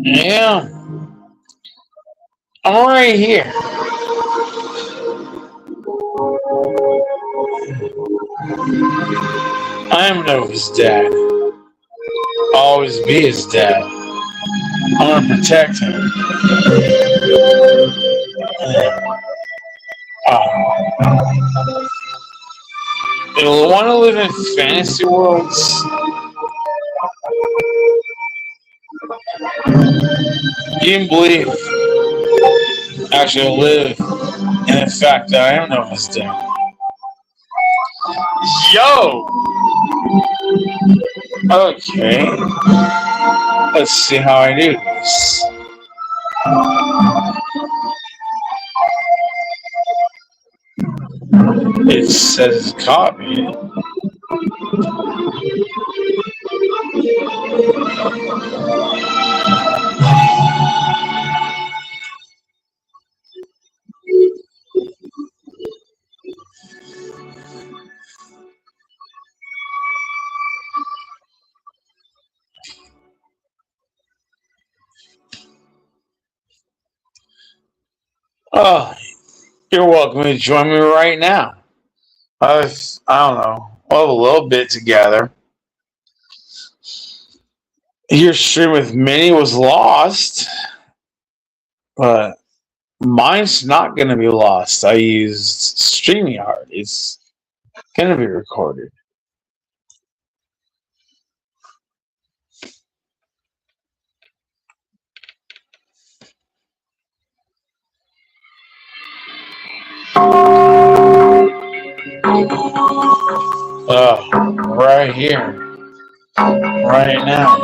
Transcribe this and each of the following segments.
Yeah, I'm right here. I am Nova's dad. Always be his dad. I'm gonna protect him. You want to live in fantasy worlds? You can believe, actually live in the fact that I am Nova's dad. Yo! Okay, let's see how I do this. It says copy. Oh, you're welcome to join me right now. I don't know. We'll have a little bit together. Your stream with Minnie was lost, but mine's not going to be lost. I used StreamYard. It's going to be recorded. Right here, right now.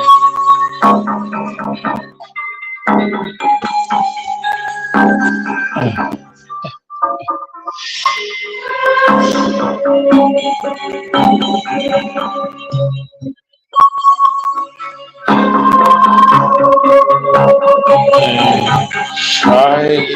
Try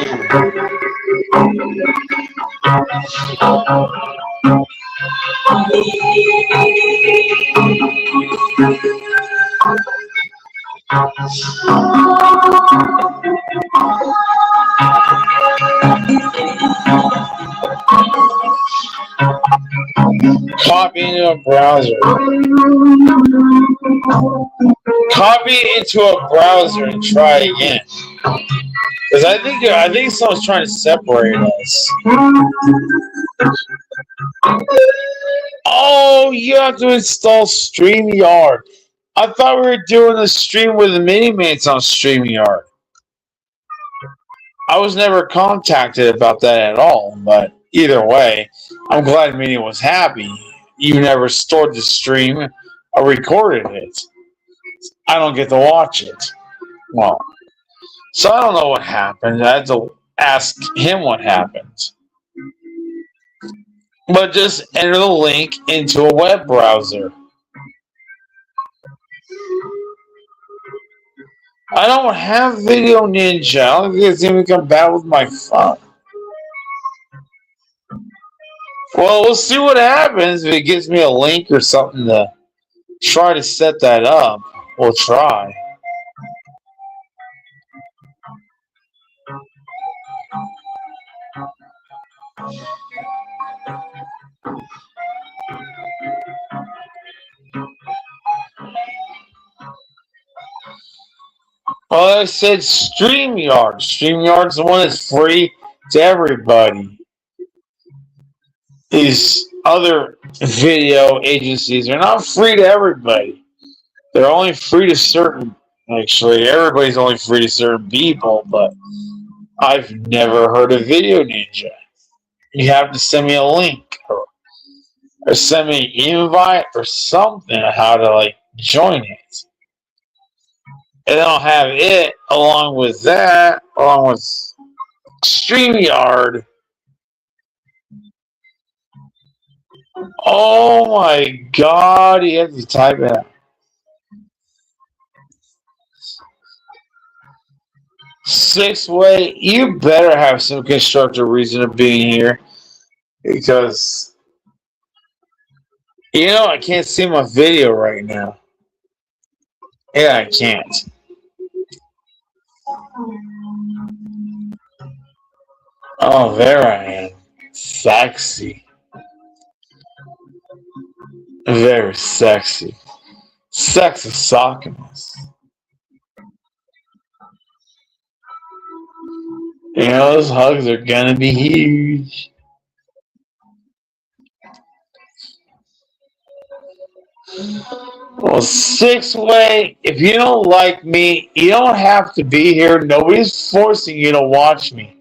copy into a browser. Copy it into a browser and try again. Because I think someone's trying to separate us. Oh, you have to install StreamYard. I thought we were doing a stream with the Minimates on StreamYard. I was never contacted about that at all, but either way, I'm glad Mini was happy. You never stored the stream or recorded it. I don't get to watch it. Well, so I don't know what happened. I had to ask him what happened. But just enter the link into a web browser. I don't have Video Ninja. I don't think it's even compatible with my phone. Well, we'll see what happens if it gives me a link or something to try to set that up. We'll try. Well, I said StreamYard. StreamYard's the one that's free to everybody. These other video agencies are not free to everybody. They're only free to certain. Actually, everybody's only free to certain people, but I've never heard of Video Ninja. You have to send me a link or send me an invite or something on how to join it. And then I'll have it along with that, along with StreamYard. Oh my god, you have to type it out. Six-way, you better have some constructive reason of being here. Because, I can't see my video right now. Yeah, I can't. Oh, there I am. Sexy. Very sexy. Sex esophagus. You know, those hugs are gonna be huge. Well, six way, if you don't like me, you don't have to be here. Nobody's forcing you to watch me.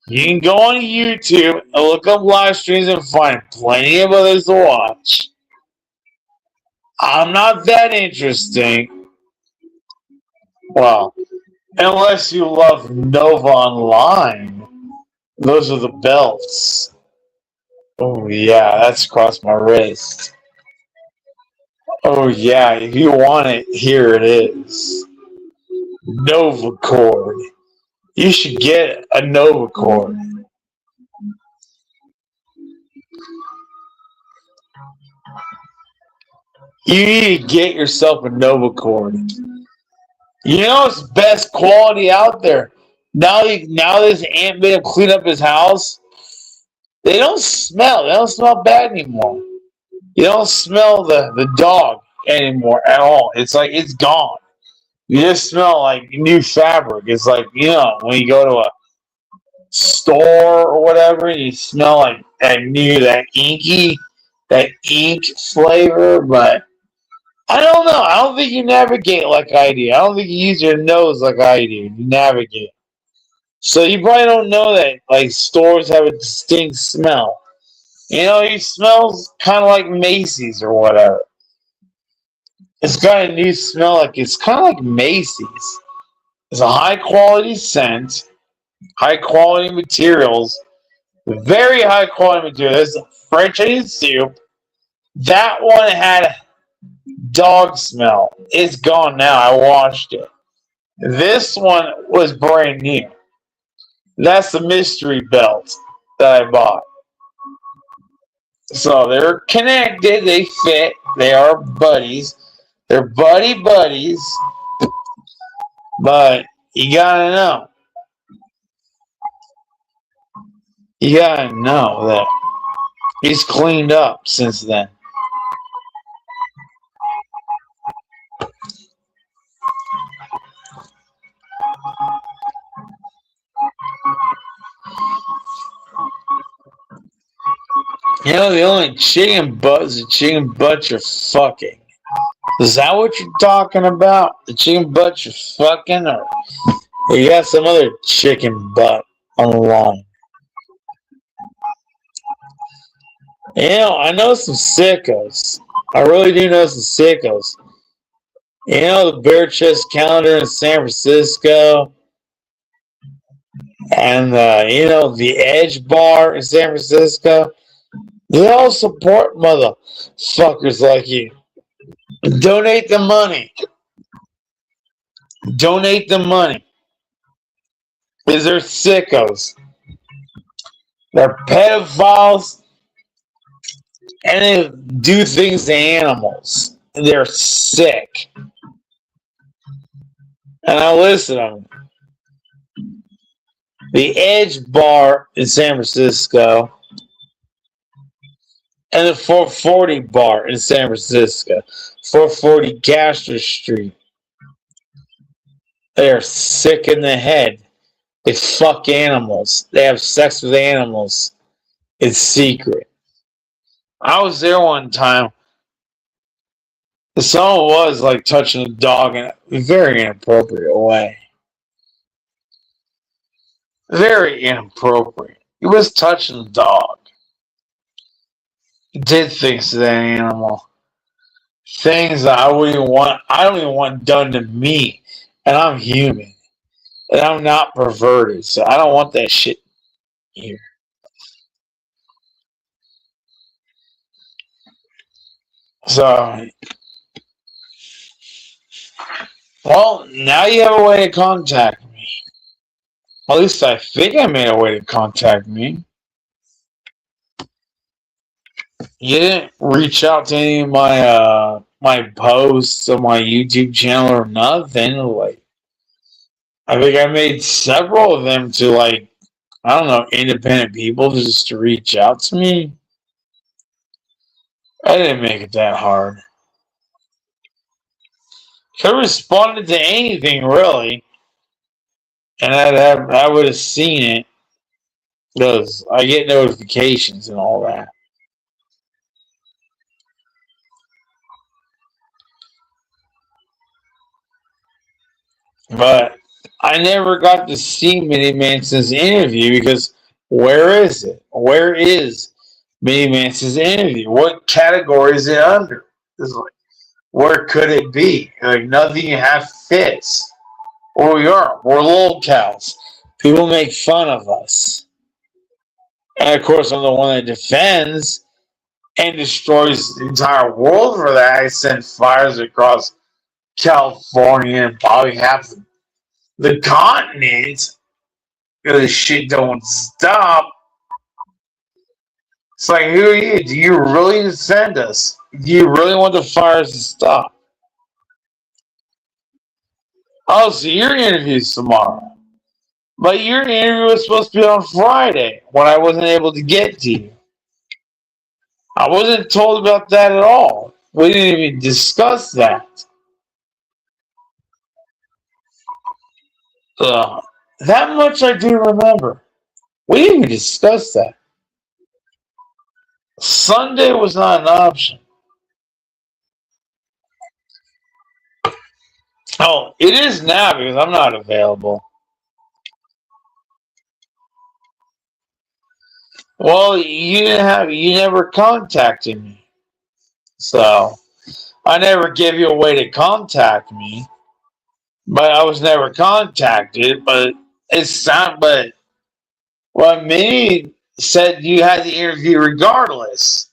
You can go on YouTube and look up live streams and find plenty of others to watch. I'm not that interesting. Well, unless you love Nova Online. Those are the belts. Oh, yeah, that's across my wrist. Oh, yeah, if you want it, here it is. Nova Cord. You should get a Nova Cord. You need to get yourself a Nova Cord. You know it's best quality out there. Now this ant made him clean up his house. They don't smell. They don't smell bad anymore. You don't smell the dog anymore at all. It's like it's gone. You just smell like new fabric. It's like, when you go to a store or whatever, and you smell like that ink flavor. But I don't know. I don't think you navigate like I do. I don't think you use your nose like I do. You navigate. So you probably don't know that like stores have a distinct smell. It smells kind of like Macy's or whatever. It's got a new smell, it's kind of like Macy's. It's a high quality scent, high quality materials, very high quality materials. There's French onion soup. That one had dog smell. It's gone now. I washed it. This one was brand new. That's the mystery belt that I bought. So they're connected. They fit. They are buddies. They're buddies. But you gotta know. You gotta know that he's cleaned up since then. The only chicken butts the chicken butts you're fucking. Is that what you're talking about? The chicken butt you're fucking? Or you got some other chicken butt on the line? I know some sickos. I really do know some sickos. The Bear Chest Calendar in San Francisco. And, the Edge Bar in San Francisco. They all support motherfuckers like you. Donate the money. Donate the money. Because they're sickos. They're pedophiles. And they do things to animals. They're sick. And I listen to them. The Edge Bar in San Francisco. And the 440 Bar in San Francisco. 440 Castro Street. They are sick in the head. They fuck animals. They have sex with animals. It's secret. I was there one time. Someone was like touching a dog in a very inappropriate way. Very inappropriate. He was touching the dog. He did things to that animal. Things that I don't even want done to me. And I'm human. And I'm not perverted. So I don't want that shit here. So, well, now you have a way to contact me. At least I think I made a way to contact me. You didn't reach out to any of my posts on my YouTube channel or nothing. Like, I think I made several of them to like, I don't know, independent people just to reach out to me. I didn't make it that hard. Could have responded to anything really, and I would have seen it because I get notifications and all that. But I never got to see Minnie Manson's interview because where is it? Where is Minnie Manson's interview? What category is it under? It's like, where could it be? Like nothing you have fits. Or we are. We're lolcows. People make fun of us. And of course, I'm the one that defends and destroys the entire world for that. I send fires across California and probably half the continent. This shit don't stop. It's like, who are you? Do you really defend us? Do you really want the fires to stop? Oh, so your interview's tomorrow. But your interview was supposed to be on Friday when I wasn't able to get to you. I wasn't told about that at all. We didn't even discuss that. That much I do remember. We didn't even discuss that. Sunday was not an option. Oh, it is now because I'm not available. Well, you never contacted me. So I never gave you a way to contact me. But I was never contacted. But it's not but well Minnie said you had the interview regardless.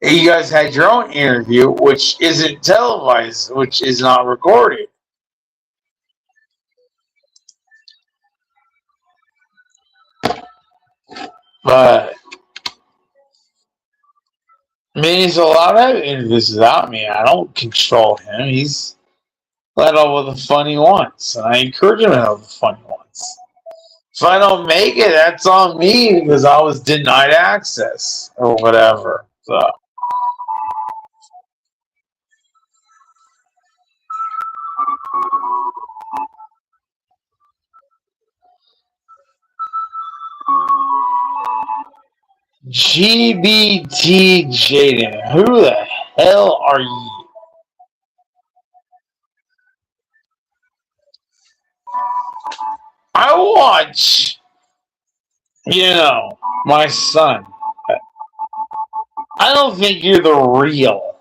You guys had your own interview, which isn't televised, which is not recorded. But Minnie's allowed to have interviews without me. I don't control him. He's let off with the funny ones. And I encourage him to have the funny ones. If I don't make it, that's on me because I was denied access or whatever. So GBT Jaden, who the hell are you? I watch, my son. I don't think you're the real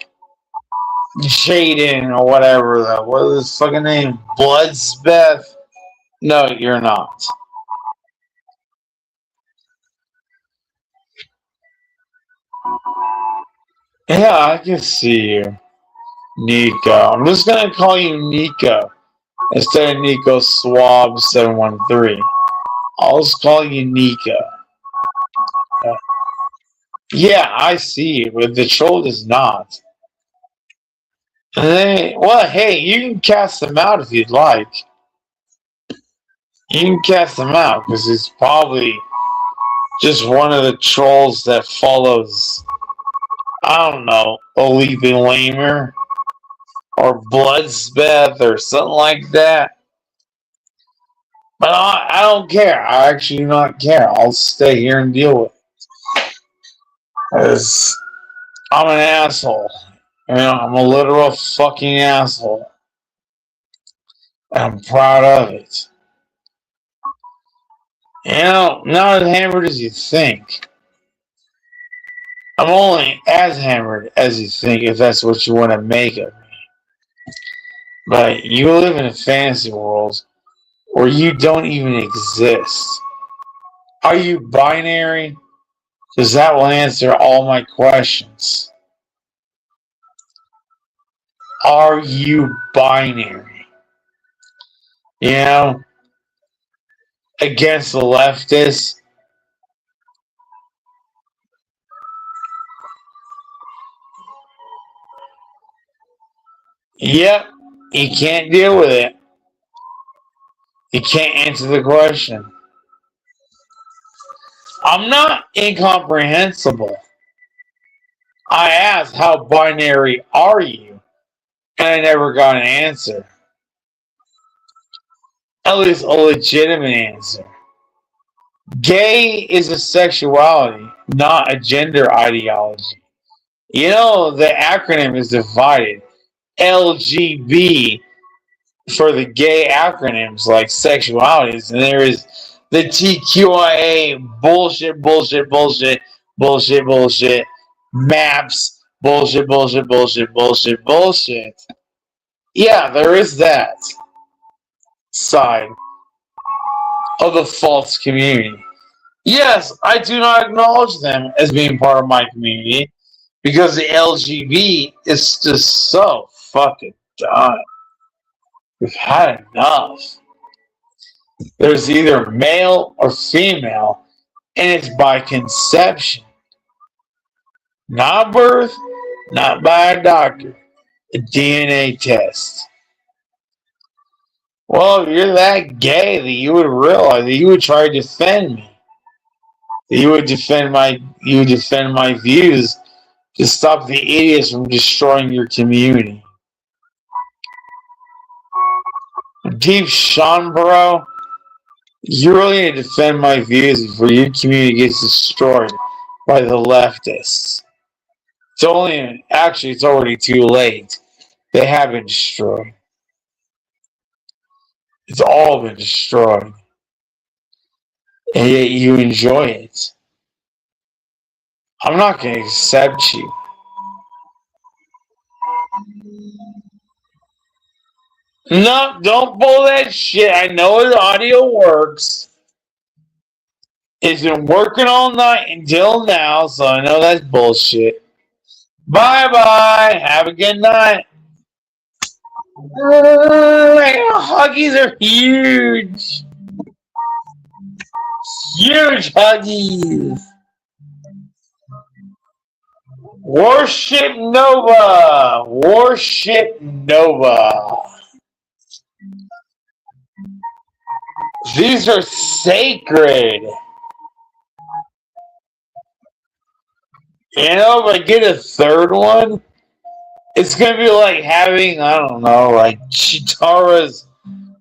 Jaden or whatever. What is his fucking name? Bloodsbeth? No, you're not. Yeah, I can see you. Nico. I'm just gonna call you Nico instead of Nico Swab 713. I'll just call you Nico. Yeah, I see you, but the troll does not. Well, hey, you can cast them out if you'd like. You can cast them out because it's probably just one of the trolls that follows, I don't know, Olive Lamer or Bloodsbeth or something like that. But I don't care. I actually do not care. I'll stay here and deal with it. Because I'm an asshole. I'm a literal fucking asshole. And I'm proud of it. Not as hammered as you think. I'm only as hammered as you think if that's what you want to make of me. But you live in a fantasy world where you don't even exist. Are you binary? Because that will answer all my questions. Are you binary? Against the leftists? Yep, you can't deal with it. You can't answer the question. I'm not incomprehensible. I asked, how binary are you? And I never got an answer. At least a legitimate answer. Gay is a sexuality, not a gender ideology. You know, the acronym is divided. LGB for the gay acronyms like sexualities, and there is the TQIA bullshit, maps, bullshit. Yeah, there is that side of the false community. Yes, I do not acknowledge them as being part of my community because the LGB is just so fucking done. We've had enough. There's either male or female, and it's by conception. Not birth, not by a doctor. A DNA test. Well, if you're that gay that you would realize that you would try to defend me. That you would defend my views to stop the idiots from destroying your community. Deep Sean, bro, you really need to defend my views before your community gets destroyed by the leftists. It's already too late. They have been destroyed. It's all been destroyed. And yet you enjoy it. I'm not going to accept you. No, don't pull that shit. I know the audio works. It's been working all night until now, so I know that's bullshit. Bye-bye. Have a good night. Huggies are huge. Huge Huggies. Warship Nova. Warship Nova. These are sacred. You know, if I get a third one, it's going to be like having, I don't know, like Chitara's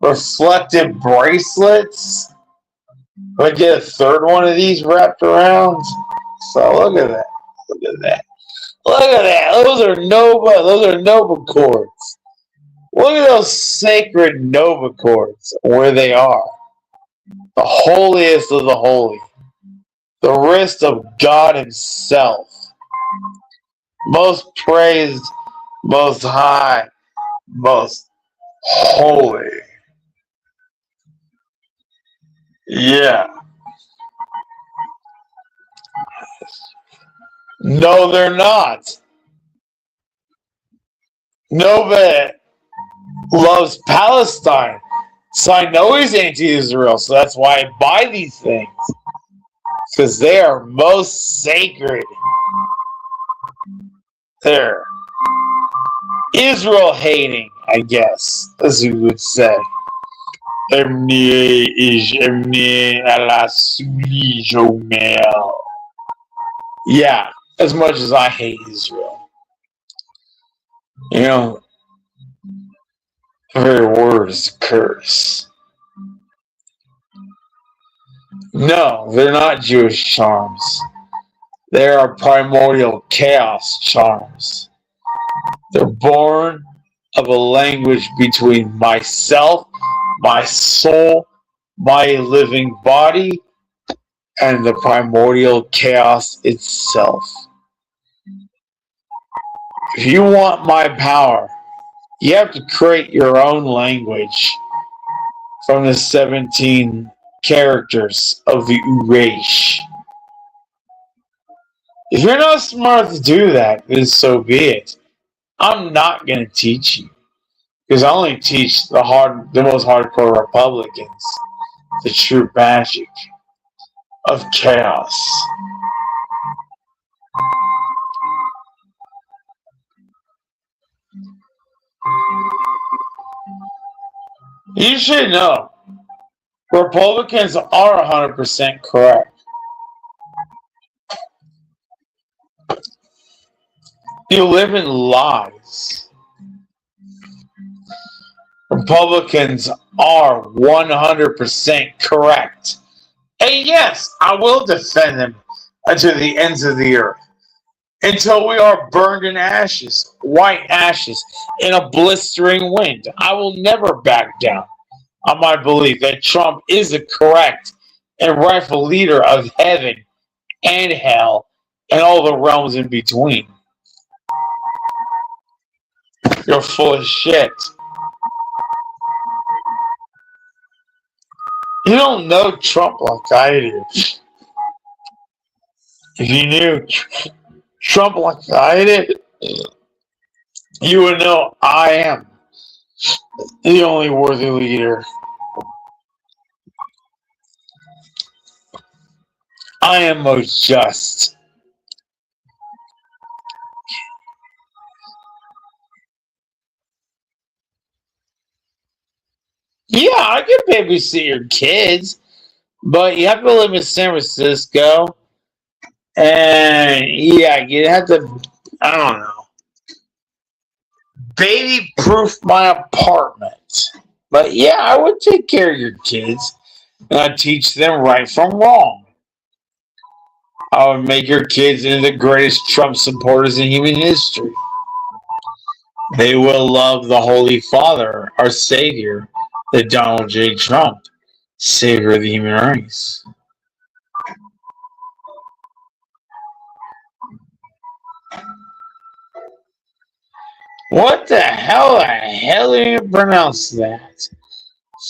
reflective bracelets. If I get a third one of these wrapped around. So look at that. Look at that. Look at that. Those are Nova cords. Look at those sacred Nova cords, where they are. The holiest of the holy. The wrist of God himself. Most praised, most high, most holy. Yeah. No, they're not. Nova loves Palestine. So I know he's anti-Israel, so that's why I buy these things. Because they are most sacred. They're Israel hating, I guess, as you would say. Yeah, as much as I hate Israel. You know, the very word is a curse. No, they're not Jewish charms. They are primordial chaos charms. They're born of a language between myself, my soul, my living body, and the primordial chaos itself. If you want my power, you have to create your own language from the 17 characters of the Uresh. If you're not smart to do that, then so be it. I'm not going to teach you. Because I only teach the most hardcore Republicans the true magic of chaos. You should know Republicans are 100% correct. You live in lies. Republicans are 100% correct. And yes, I will defend them until the ends of the earth. Until we are burned in ashes, white ashes, in a blistering wind. I will never back down on my belief that Trump is the correct and rightful leader of heaven and hell and all the realms in between. You're full of shit. You don't know Trump like I do. If you knew Trump like I did, you would know I am the only worthy leader. I am most just. Yeah, I can babysit your kids, but you have to live in San Francisco. And yeah, you have to, I don't know, baby proof my apartment. But yeah, I would take care of your kids and I'd teach them right from wrong. I would make your kids into the greatest Trump supporters in human history. They will love the Holy Father, our Savior, the Donald J. Trump, Savior of the human race. What the hell do you pronounce that?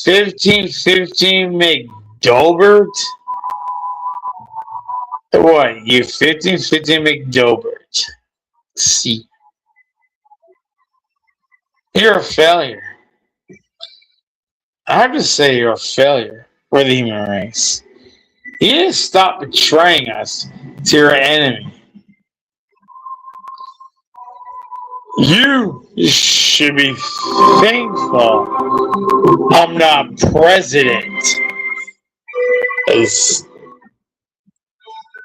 1515 McDobert? What? You 1515 McDobert. See. You're a failure. I have to say you're a failure for the human race. You didn't stop betraying us to your enemy. You should be thankful I'm not president.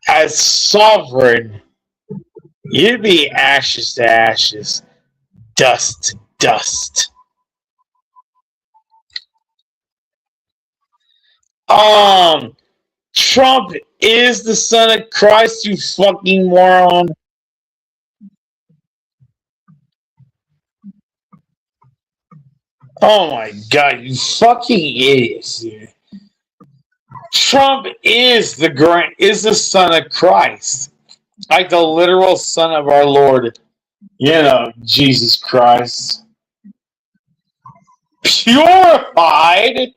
As sovereign, you'd be ashes to ashes, dust to dust. Trump is the son of Christ, you fucking moron. Oh my god, you fucking idiots, dude. Trump is the son of Christ. Like the literal son of our Lord, Jesus Christ. Purified,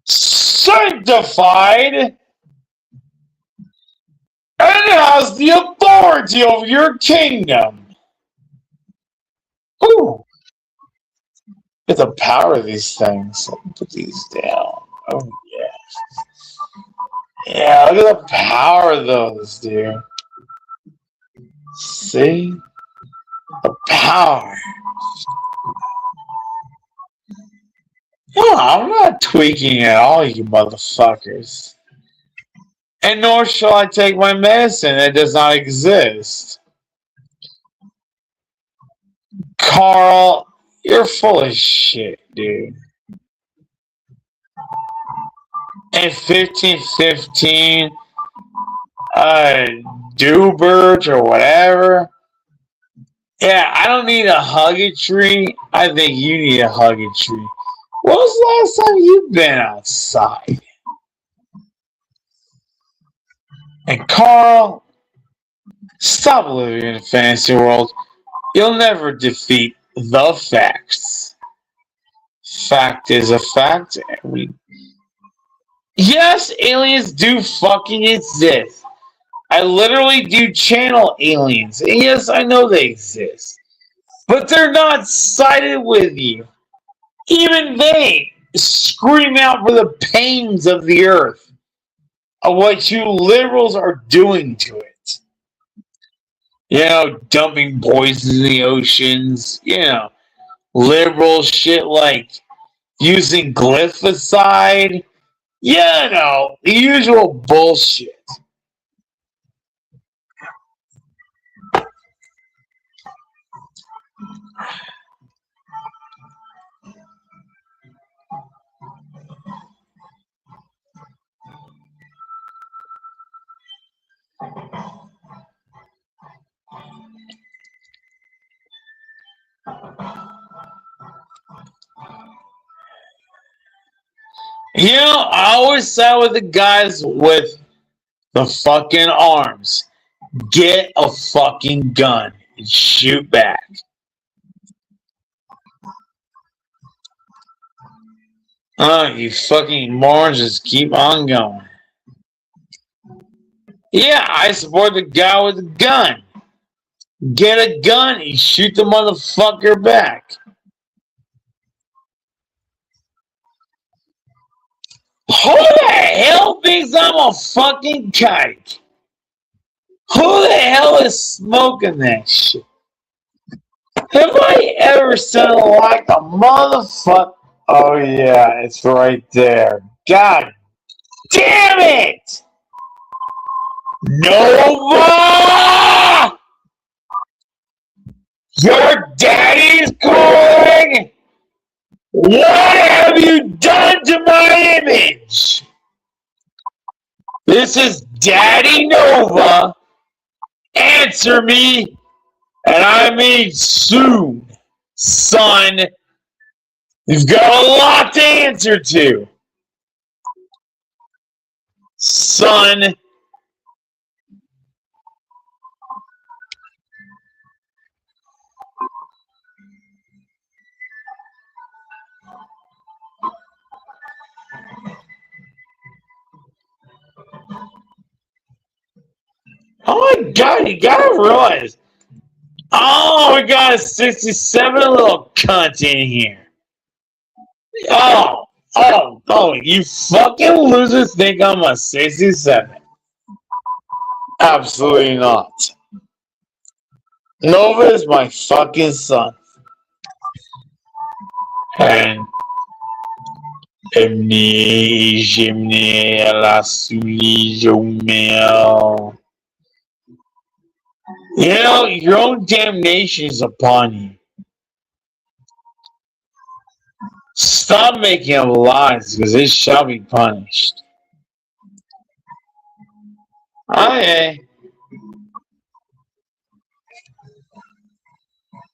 sanctified, and has the authority over your kingdom. Ooh. Get the power of these things. Put these down. Oh, yeah. Yeah, look at the power of those, dude. See? The power. No, I'm not tweaking at all, you motherfuckers. And nor shall I take my medicine. It does not exist. Carl, you're full of shit, dude. And 1515, Dubert or whatever. Yeah, I don't need a huggetry. I think you need a huggetry. When was the last time you've been outside? And Carl, stop living in a fantasy world. You'll never defeat the facts. Fact is a fact. Yes, aliens do fucking exist. I literally do channel aliens. And yes, I know they exist. But they're not sided with you. Even they scream out for the pains of the earth, of what you liberals are doing to it. Dumping poison in the oceans. Liberal shit like using glyphosate Yeah, no, the usual bullshit. You know, I always side with the guys with the fucking arms. Get a fucking gun and shoot back. Oh, you fucking morons, just keep on going. Yeah, I support the guy with the gun. Get a gun and shoot the motherfucker back. Who the hell thinks I'm a fucking kike? Who the hell is smoking that shit? Have I ever sounded like a motherfucker? Oh yeah, it's right there. God damn it! Nova! Your daddy's calling! What have you done to my image? This is Daddy Nova. Answer me, and I mean soon, son. You've got a lot to answer to. Son. Oh my god, you gotta realize. Oh, we got a 67 little cunt in here. Oh, you fucking losers think I'm a 67. Absolutely not. Nova is my fucking son. And you know, your own damnation is upon you. Stop making up lies, because it shall be punished. Okay.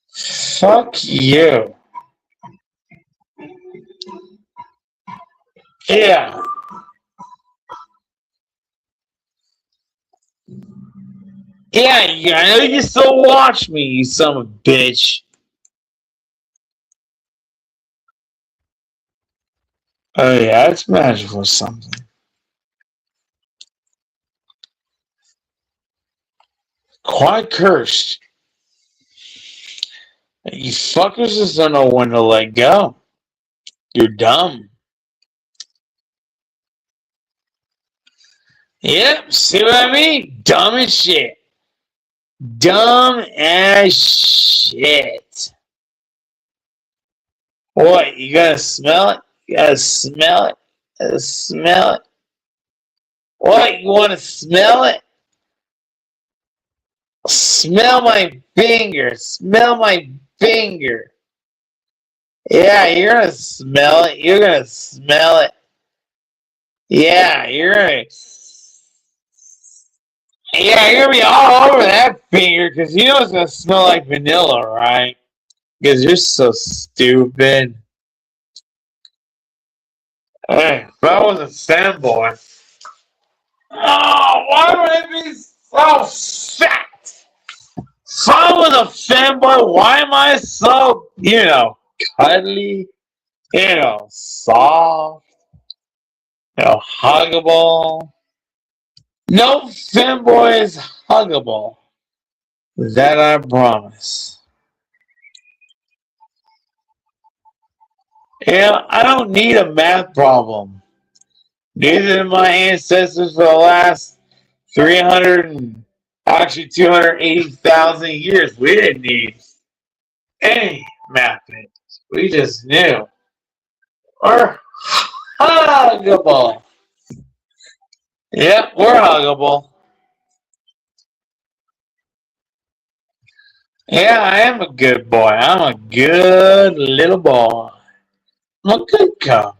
Fuck you. Yeah. Yeah, I know you still watch me, you son of a bitch. Oh yeah, it's magical or something. Quite cursed. You fuckers just don't know when to let go. You're dumb. Yep, see what I mean? Dumb as shit. Dumb as shit. What, you gotta smell it? You gotta smell it? You gotta smell it? What, you wanna smell it? Smell my finger. Smell my finger. Yeah, you're gonna smell it. You're gonna smell it. Yeah, you're gonna be all over that finger because you know it's gonna smell like vanilla, right? Because you're so stupid. Hey, if I was a fanboy. Oh, why would I be so fat? If I was a fanboy, why am I so, cuddly, soft, huggable? No fanboy is huggable. That I promise. I don't need a math problem. Neither did my ancestors for the last 280,000 years. We didn't need any math things. We just knew. We're huggable. Yep, we're huggable. Yeah, I am a good boy. I'm a good little boy. I'm a good cop.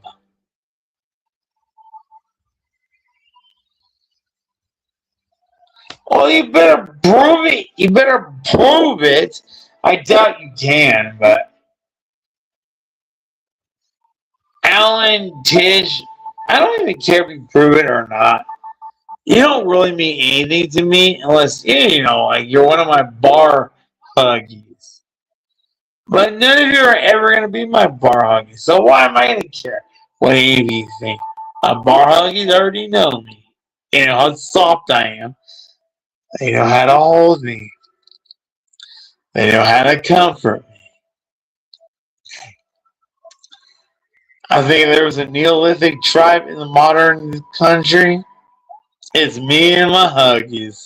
Well, you better prove it. You better prove it. I doubt you can, but Alan Tish, I don't even care if you prove it or not. You don't really mean anything to me unless like you're one of my bar huggies. But none of you are ever gonna be my bar huggies. So why am I gonna care what any of you think? My bar huggies already know me. You know how soft I am. They know how to hold me. They know how to comfort me. I think if there was a Neolithic tribe in the modern country, it's me and my huggies.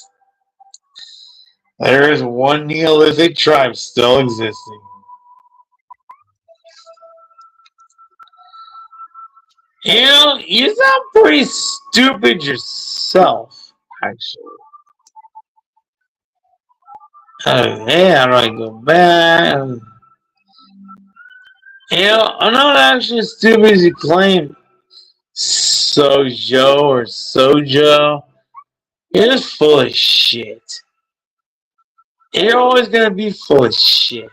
There is one Neolithic tribe still existing. You sound pretty stupid yourself, actually. Yeah, how do I go back? I'm not actually as stupid as you claim. Sojo or Sojo. You're just full of shit. You're always gonna be full of shit.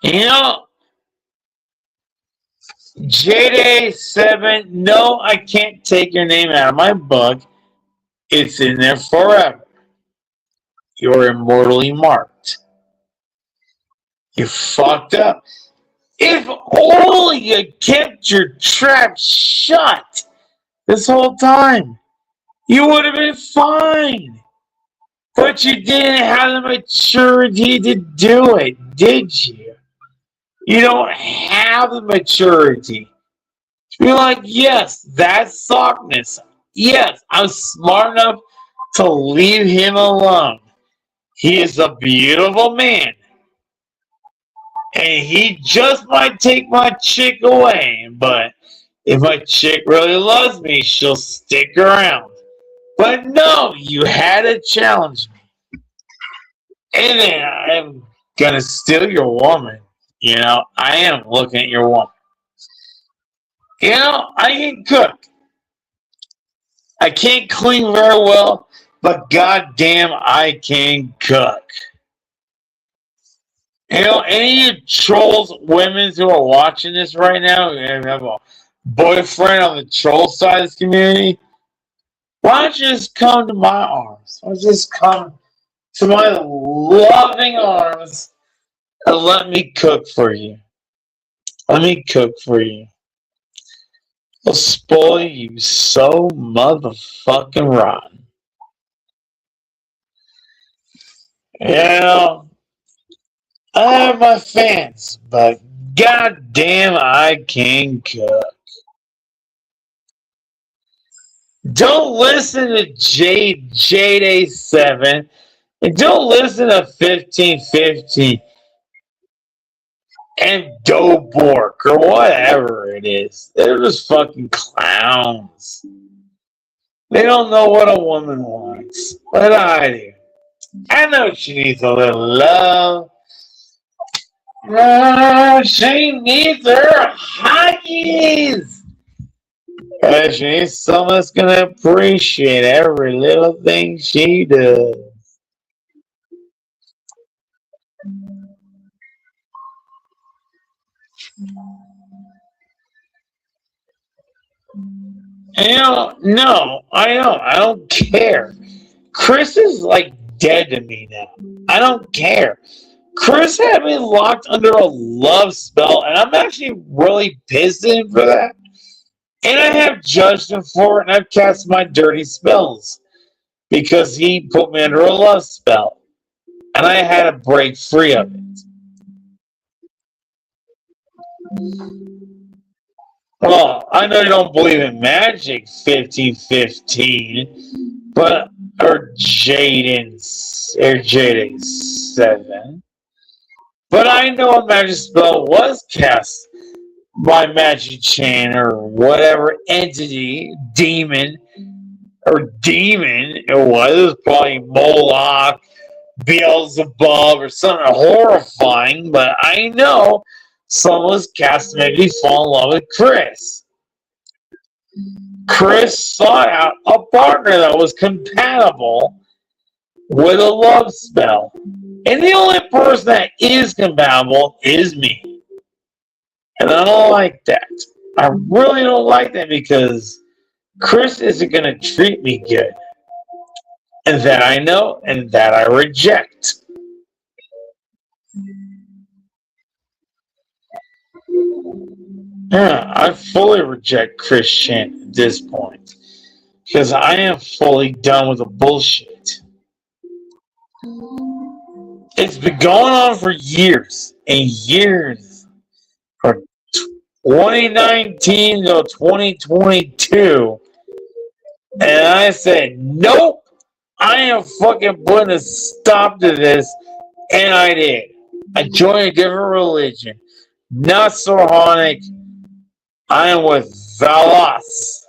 You know, JDay7, no, I can't take your name out of my book. It's in there forever. You're immortally marked. You fucked up. If only you kept your trap shut this whole time, you would have been fine. But you didn't have the maturity to do it, did you? You don't have the maturity to be like, yes, that's softness. Yes, I'm smart enough to leave him alone. He is a beautiful man. And he just might take my chick away. But if my chick really loves me, she'll stick around. But no, you had to challenge me. And then I'm gonna steal your woman. I am looking at your woman. I can cook. I can't clean very well, but goddamn, I can cook. Any of you trolls, women who are watching this right now, who have a boyfriend on the troll side of this community, why don't you just come to my arms? Why don't you just come to my loving arms and let me cook for you? Let me cook for you. I'll spoil you so motherfucking rotten. I have my fans, but goddamn, I can cook. Don't listen to JDay7, and don't listen to 1515 and Doughbork or whatever it is. They're just fucking clowns. They don't know what a woman wants. What I do. I know she needs a little love. She needs her huggies. She needs someone that's gonna appreciate every little thing she does. No, I don't. I don't care. Chris is like dead to me now. I don't care. Chris had me locked under a love spell, and I'm actually really pissed at him for that. And I have judged him for it, and I've cast my dirty spells because he put me under a love spell, and I had to break free of it. Well, I know you don't believe in magic, 1515, but or Jaden 7. But I know a magic spell was cast by Magic Chan or whatever entity, demon, or demon it was probably Moloch, Beelzebub, or something horrifying, but I know someone was cast to make me fall in love with Chris. Chris sought out a partner that was compatible with a love spell. And the only person that is compatible is me. And I don't like that. I really don't like that because Chris isn't going to treat me good. And that I know and that I reject. Yeah, I fully reject Chris Chan at this point. Because I am fully done with the bullshit. It's been going on for years and years. From 2019 to 2022. And I said, nope, I am fucking putting a stop to this. And I did. I joined a different religion. Not Sorhonic. I am with Valas.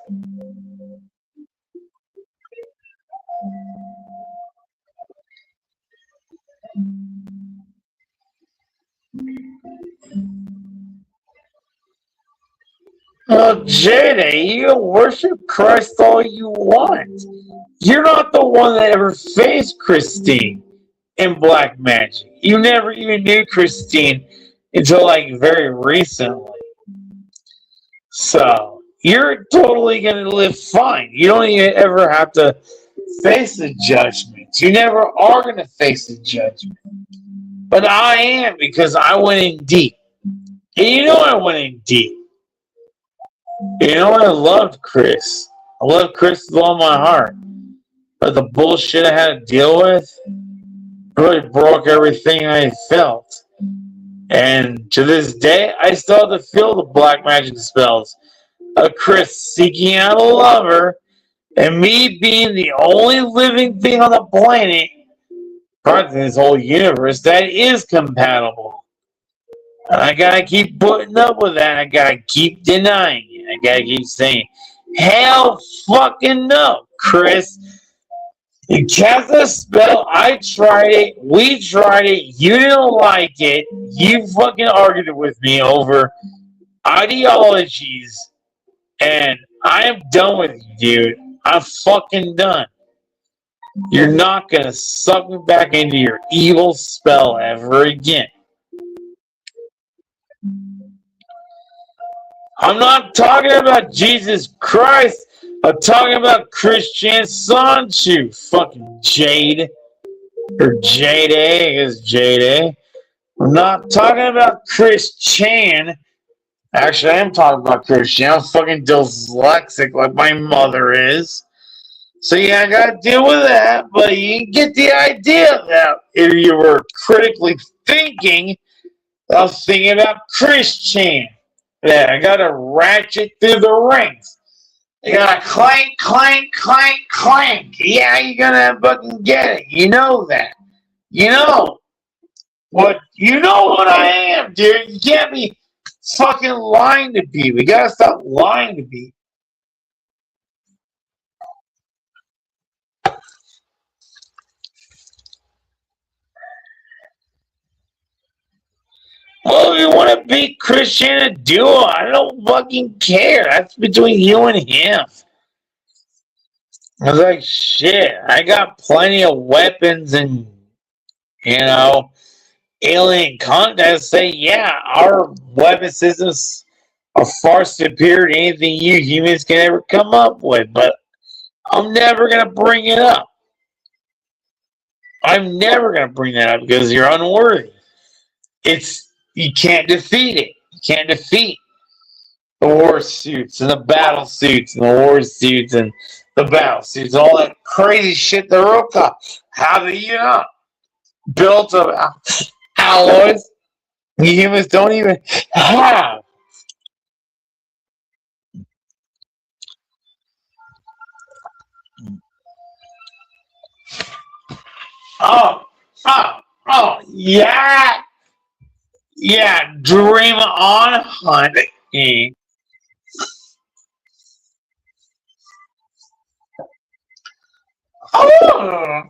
Well, Jada, you can worship Christ all you want. You're not the one that ever faced Christine in black magic. You never even knew Christine until like very recently. So you're totally gonna live fine. You don't even ever have to face the judgment. You never are gonna face the judgment. But I am because I went in deep. And you know I went in deep. You know I loved Chris. I loved Chris with all my heart. But the bullshit I had to deal with really broke everything I felt. And to this day, I still have to feel the black magic spells of Chris seeking out a lover and me being the only living thing on the planet, part of this whole universe, that is compatible. And I gotta keep putting up with that. I gotta keep denying it. I gotta keep saying, hell fucking no, Chris. You cast a spell. I tried it. We tried it. You didn't like it. You fucking argued with me over ideologies. And I am done with you, dude. I'm fucking done. You're not gonna suck me back into your evil spell ever again. I'm not talking about Jesus Christ. I'm talking about Christian Sanchu. Fucking Jade. Or Jade, I guess Jade. I'm not talking about Chris Chan. Actually, I am talking about Chris Chan. I'm fucking dyslexic like my mother is. So yeah, I gotta deal with that, but you get the idea that if you were critically thinking, I was thinking about Chris Chan. Yeah, I gotta ratchet through the rings. You gotta clank, clank, clank, clank. Yeah, you're gonna fucking get it. You know that. You know what? You know what I am, dude. You can't be fucking lying to people. You gotta stop lying to people. Well, if you want to beat Christian a duo, I don't fucking care. That's between you and him. I was like, shit, I got plenty of weapons and, you know, alien content that say, yeah, our weapon systems are far superior to anything you humans can ever come up with. But I'm never going to bring it up. I'm never going to bring that up because you're unworthy. You can't defeat it. You can't defeat the war suits and the battle suits and the war suits and the battle suits, all that crazy shit the Roka have built of alloys humans don't even have. Oh, yeah. Yeah, dream on, honey. Oh,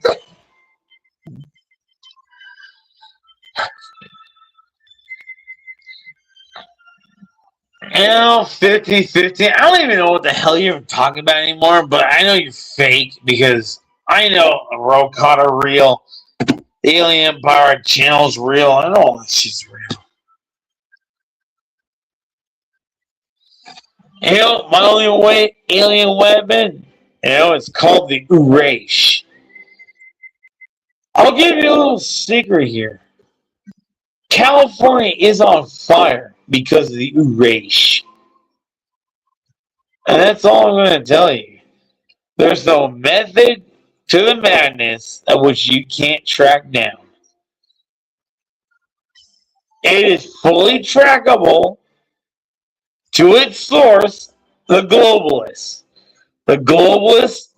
you know, 50-50. I don't even know what the hell you're talking about anymore, but I know you're fake because I know Rokata real. The Alien Power Channel's real. I know all that shit's real. You know, my only way alien weapon, it's called the Urash. I'll give you a little secret here. California is on fire because of the Urash. And that's all I'm going to tell you. There's no method to the madness of which you can't track down. It is fully trackable to its source, the globalists. The globalists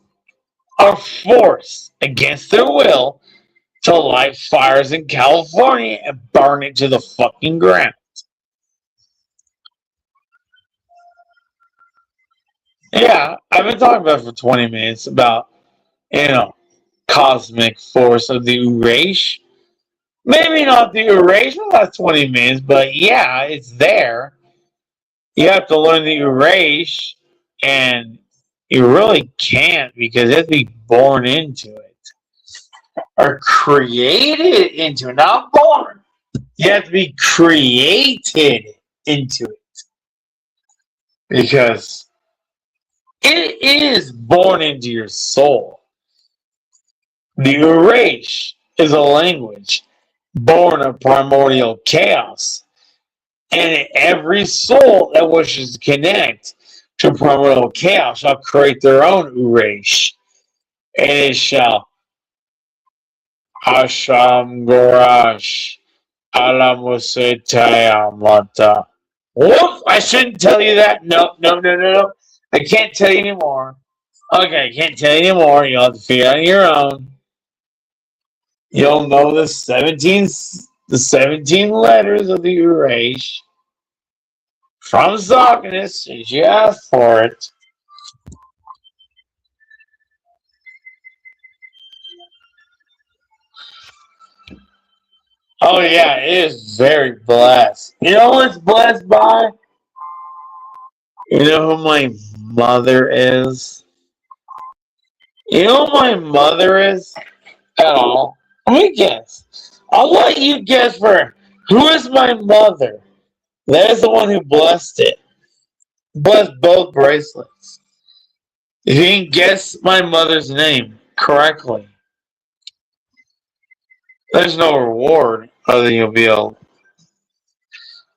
are forced against their will to light fires in California and burn it to the fucking ground. Yeah, I've been talking about it for 20 minutes about, you know, cosmic force of the Urash. Maybe not the Urash for the last 20 minutes, but yeah, it's there. You have to learn the Urash, and you really can't because you have to be born into it. Or created into it, not born. You have to be created into it. Because it is born into your soul. The Urash is a language born of primordial chaos. And every soul that wishes to connect to primordial chaos shall create their own Urash. And it shall Asham Gorash Alamusetaya Mata. Whoop! I shouldn't tell you that. No, no, no, no, no. I can't tell you anymore. Okay, I can't tell you anymore. You'll have to figure it out on your own. You'll know the 17 letters of the Urash from Zockinus since you asked for it. Oh yeah, it is very blessed. You know what it's blessed by? You know who my mother is? You know who my mother is? At all. Let me guess. I'll let you guess for who is my mother. There's the one who blessed it. Blessed both bracelets. If you can guess my mother's name correctly, there's no reward other than you'll be able.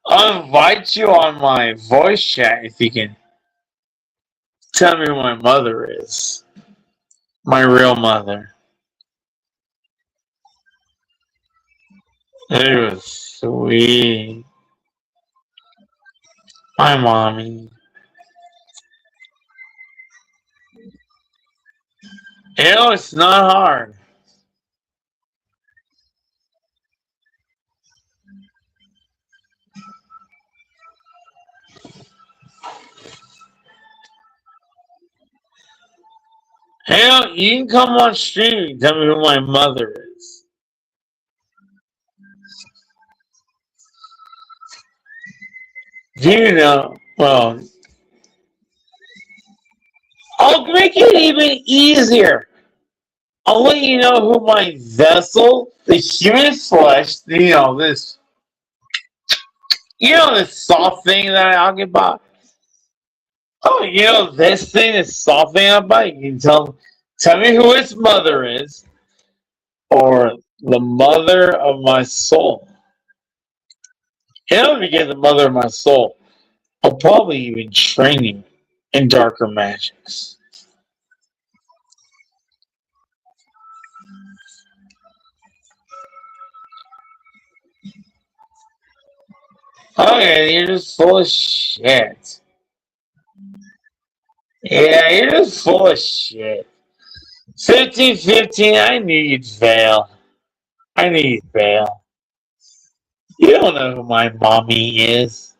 I'll invite you on my voice chat if you can tell me who my mother is. My real mother. It was sweet. My mommy. You know, it's not hard. Hell, you can come on stream and tell me who my mother is. Do you know? Well, I'll make it even easier. I'll let you know who my vessel, the human flesh, this soft thing that I occupy. Oh, this thing, this soft thing I buy. You can tell me who its mother is, or the mother of my soul. If you get the mother of my soul, I'll probably even train you in darker magics. Okay, you're just full of shit. Yeah, you're just full of shit. 15-15, I knew you'd fail. I knew you'd fail. You don't know who my mommy is.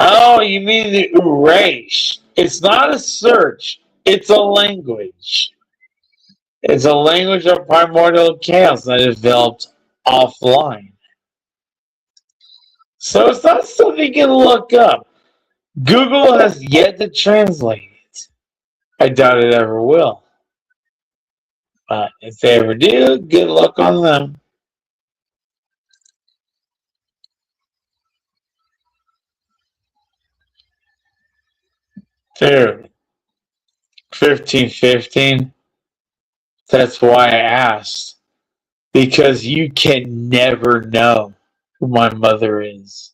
Oh, you mean the erase? It's not a search. It's a language. It's a language of primordial chaos that developed offline. So it's not something you can look up. Google has yet to translate it. I doubt it ever will. But if they ever do, good luck on them. Dude, 1515. That's why I asked. Because you can never know who my mother is.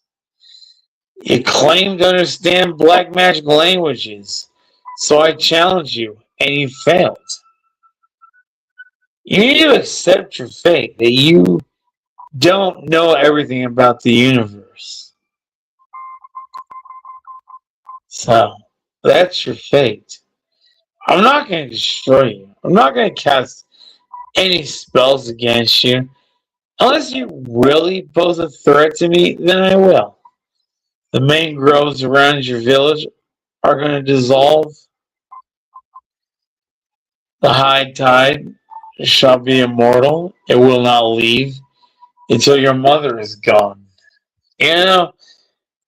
You claim to understand black magic languages, so I challenge you, and you failed. You need to accept your fate that you don't know everything about the universe. So, that's your fate. I'm not going to destroy you. I'm not going to cast any spells against you. Unless you really pose a threat to me, then I will. The main groves around your village are going to dissolve. The high tide shall be immortal. It will not leave until your mother is gone. You know,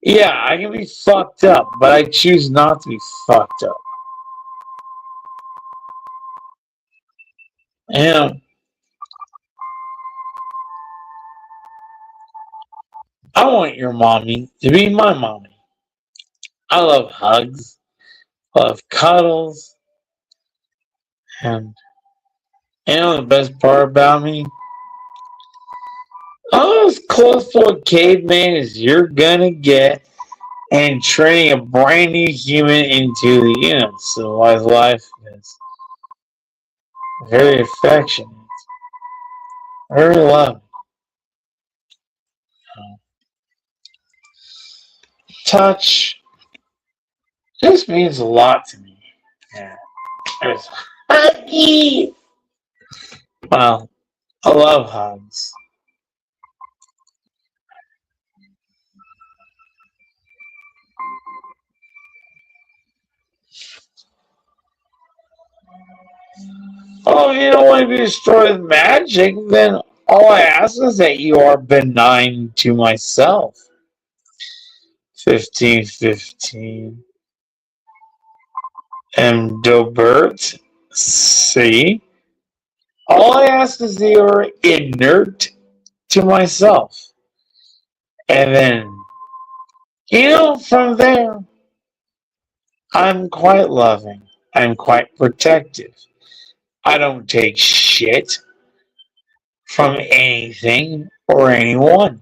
yeah, I can be fucked up, but I choose not to be fucked up. You know, I want your mommy to be my mommy. I love hugs, I love cuddles, and you know the best part about me? I'm as close to a caveman as you're gonna get, and training a brand new human into the civilized life is very affectionate, very loving. Touch just means a lot to me. Yeah. There's huggy. Well, I love hugs. Oh, if you don't want to be destroyed with magic, then all I ask is that you are benign to myself. 1515. M. Dobert. C. All I ask is that you are inert to myself. And then, from there, I'm quite loving. I'm quite protective. I don't take shit from anything or anyone.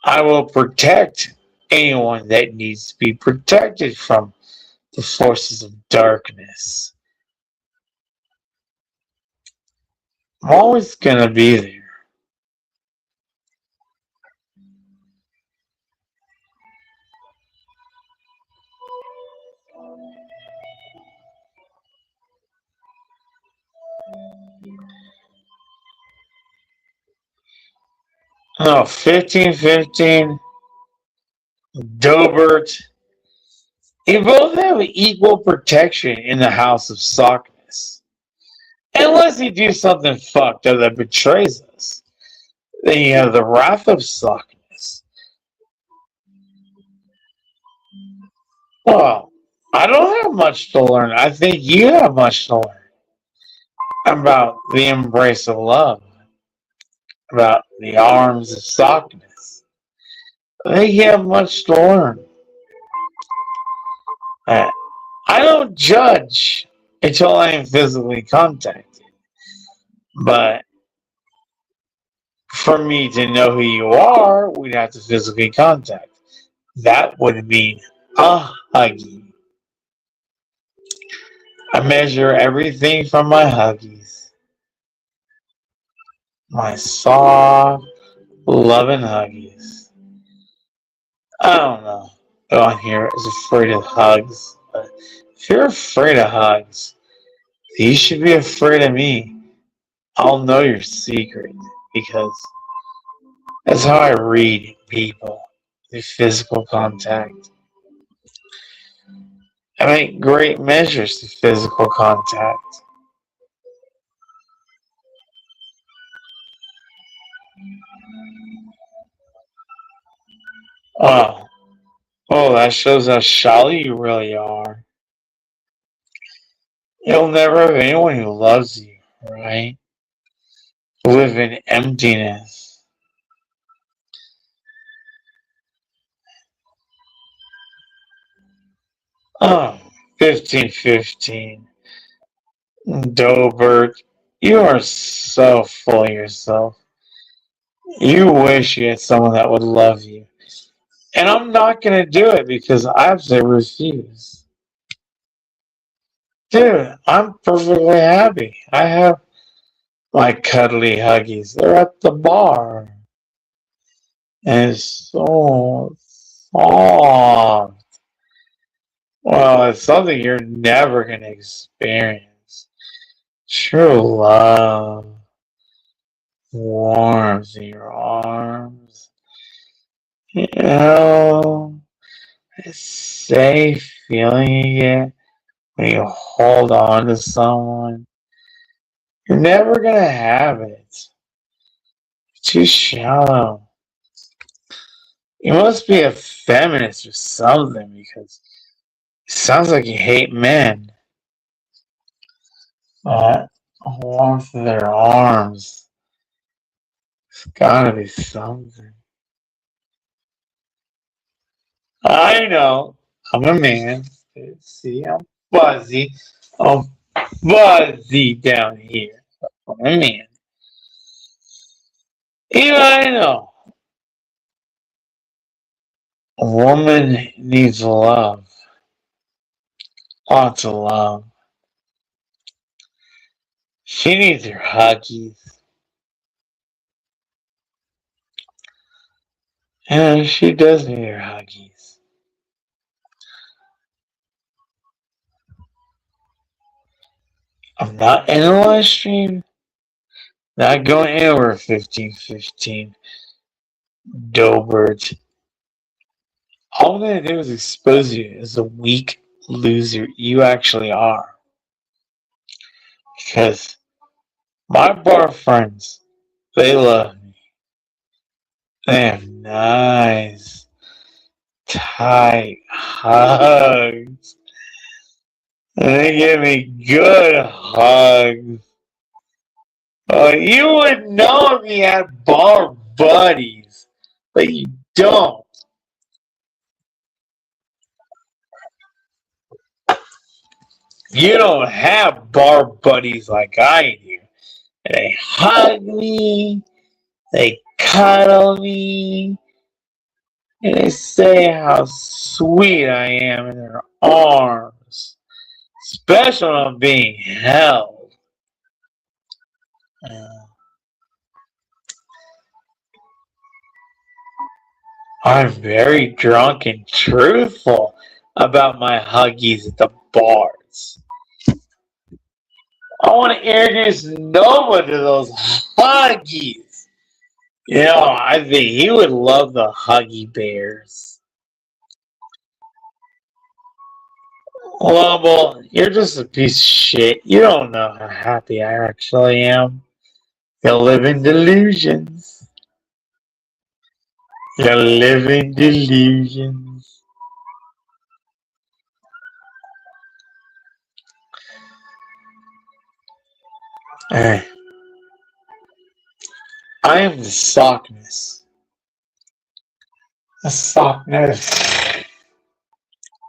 I will protect anyone that needs to be protected from the forces of darkness. I'm always going to be there. No, 1515, Dobert. You both have equal protection in the House of Sockness. Unless you do something fucked up that betrays us. Then you have the Wrath of Sockness. Well, I don't have much to learn. I think you have much to learn about the embrace of love, about the arms of Sockness. I think you have much to learn. I don't judge until I am physically contacted. But for me to know who you are, we'd have to physically contact. That would mean a huggy. I measure everything from my huggies. My soft, Loving huggies. I don't know. On here is afraid of hugs. But if you're afraid of hugs, you should be afraid of me. I'll know your secret because that's how I read people through physical contact. I make great measures through physical contact. Oh, oh, that shows how shallow you really are. You'll never have anyone who loves you, right? Live in emptiness. Oh, 1515. Dobert, you are so full of yourself. You wish you had someone that would love you. And I'm not going to do it because I absolutely refuse. Dude, I'm perfectly happy. I have my cuddly huggies. They're at the bar. And it's so soft. Well, it's something you're never going to experience. True love warms in your arms. You know, it's safe feeling you get when you hold on to someone. You're never going to have it. Too shallow. You must be a feminist or something because it sounds like you hate men. But warmth of their arms. It's gotta be something. I know. I'm a man. See, I'm fuzzy. I'm fuzzy down here. I'm a man. Even I know. A woman needs love. Lots of love. She needs her huggies. And she does need her huggies. I'm not in a live stream. Not going anywhere 1515. Dobert. All I'm gonna do is expose you as a weak loser you actually are. Because my bar friends, they love me. They have nice, tight hugs. And they give me good hugs. You would know if you had bar buddies, but you don't. You don't have bar buddies like I do. They hug me, they cuddle me, and they say how sweet I am in their arms. Especially when I'm being held. I'm very drunk and truthful about my huggies at the bars. I want to introduce Nova to those huggies. You know, I think he would love the Huggy Bears. Lovell, you're just a piece of shit. You don't know how happy I actually am. You live in delusions. You live in delusions. Hey, I am the sockness. The sockness.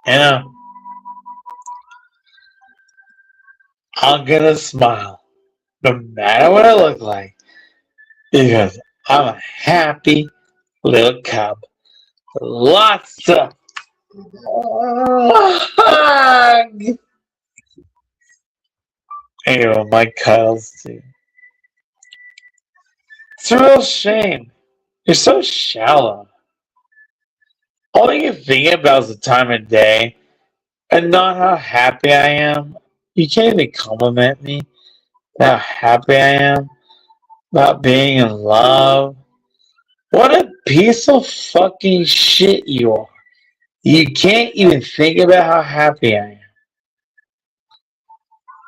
And I'm gonna smile no matter what I look like because I'm a happy little cub. Lots of hug. You know, my cuddles too. It's a real shame You're so shallow. All you can think about is the time of day and not how happy I am. You can't even compliment me how happy I am about being in love. What a piece of fucking shit you are. You can't even think about how happy I am.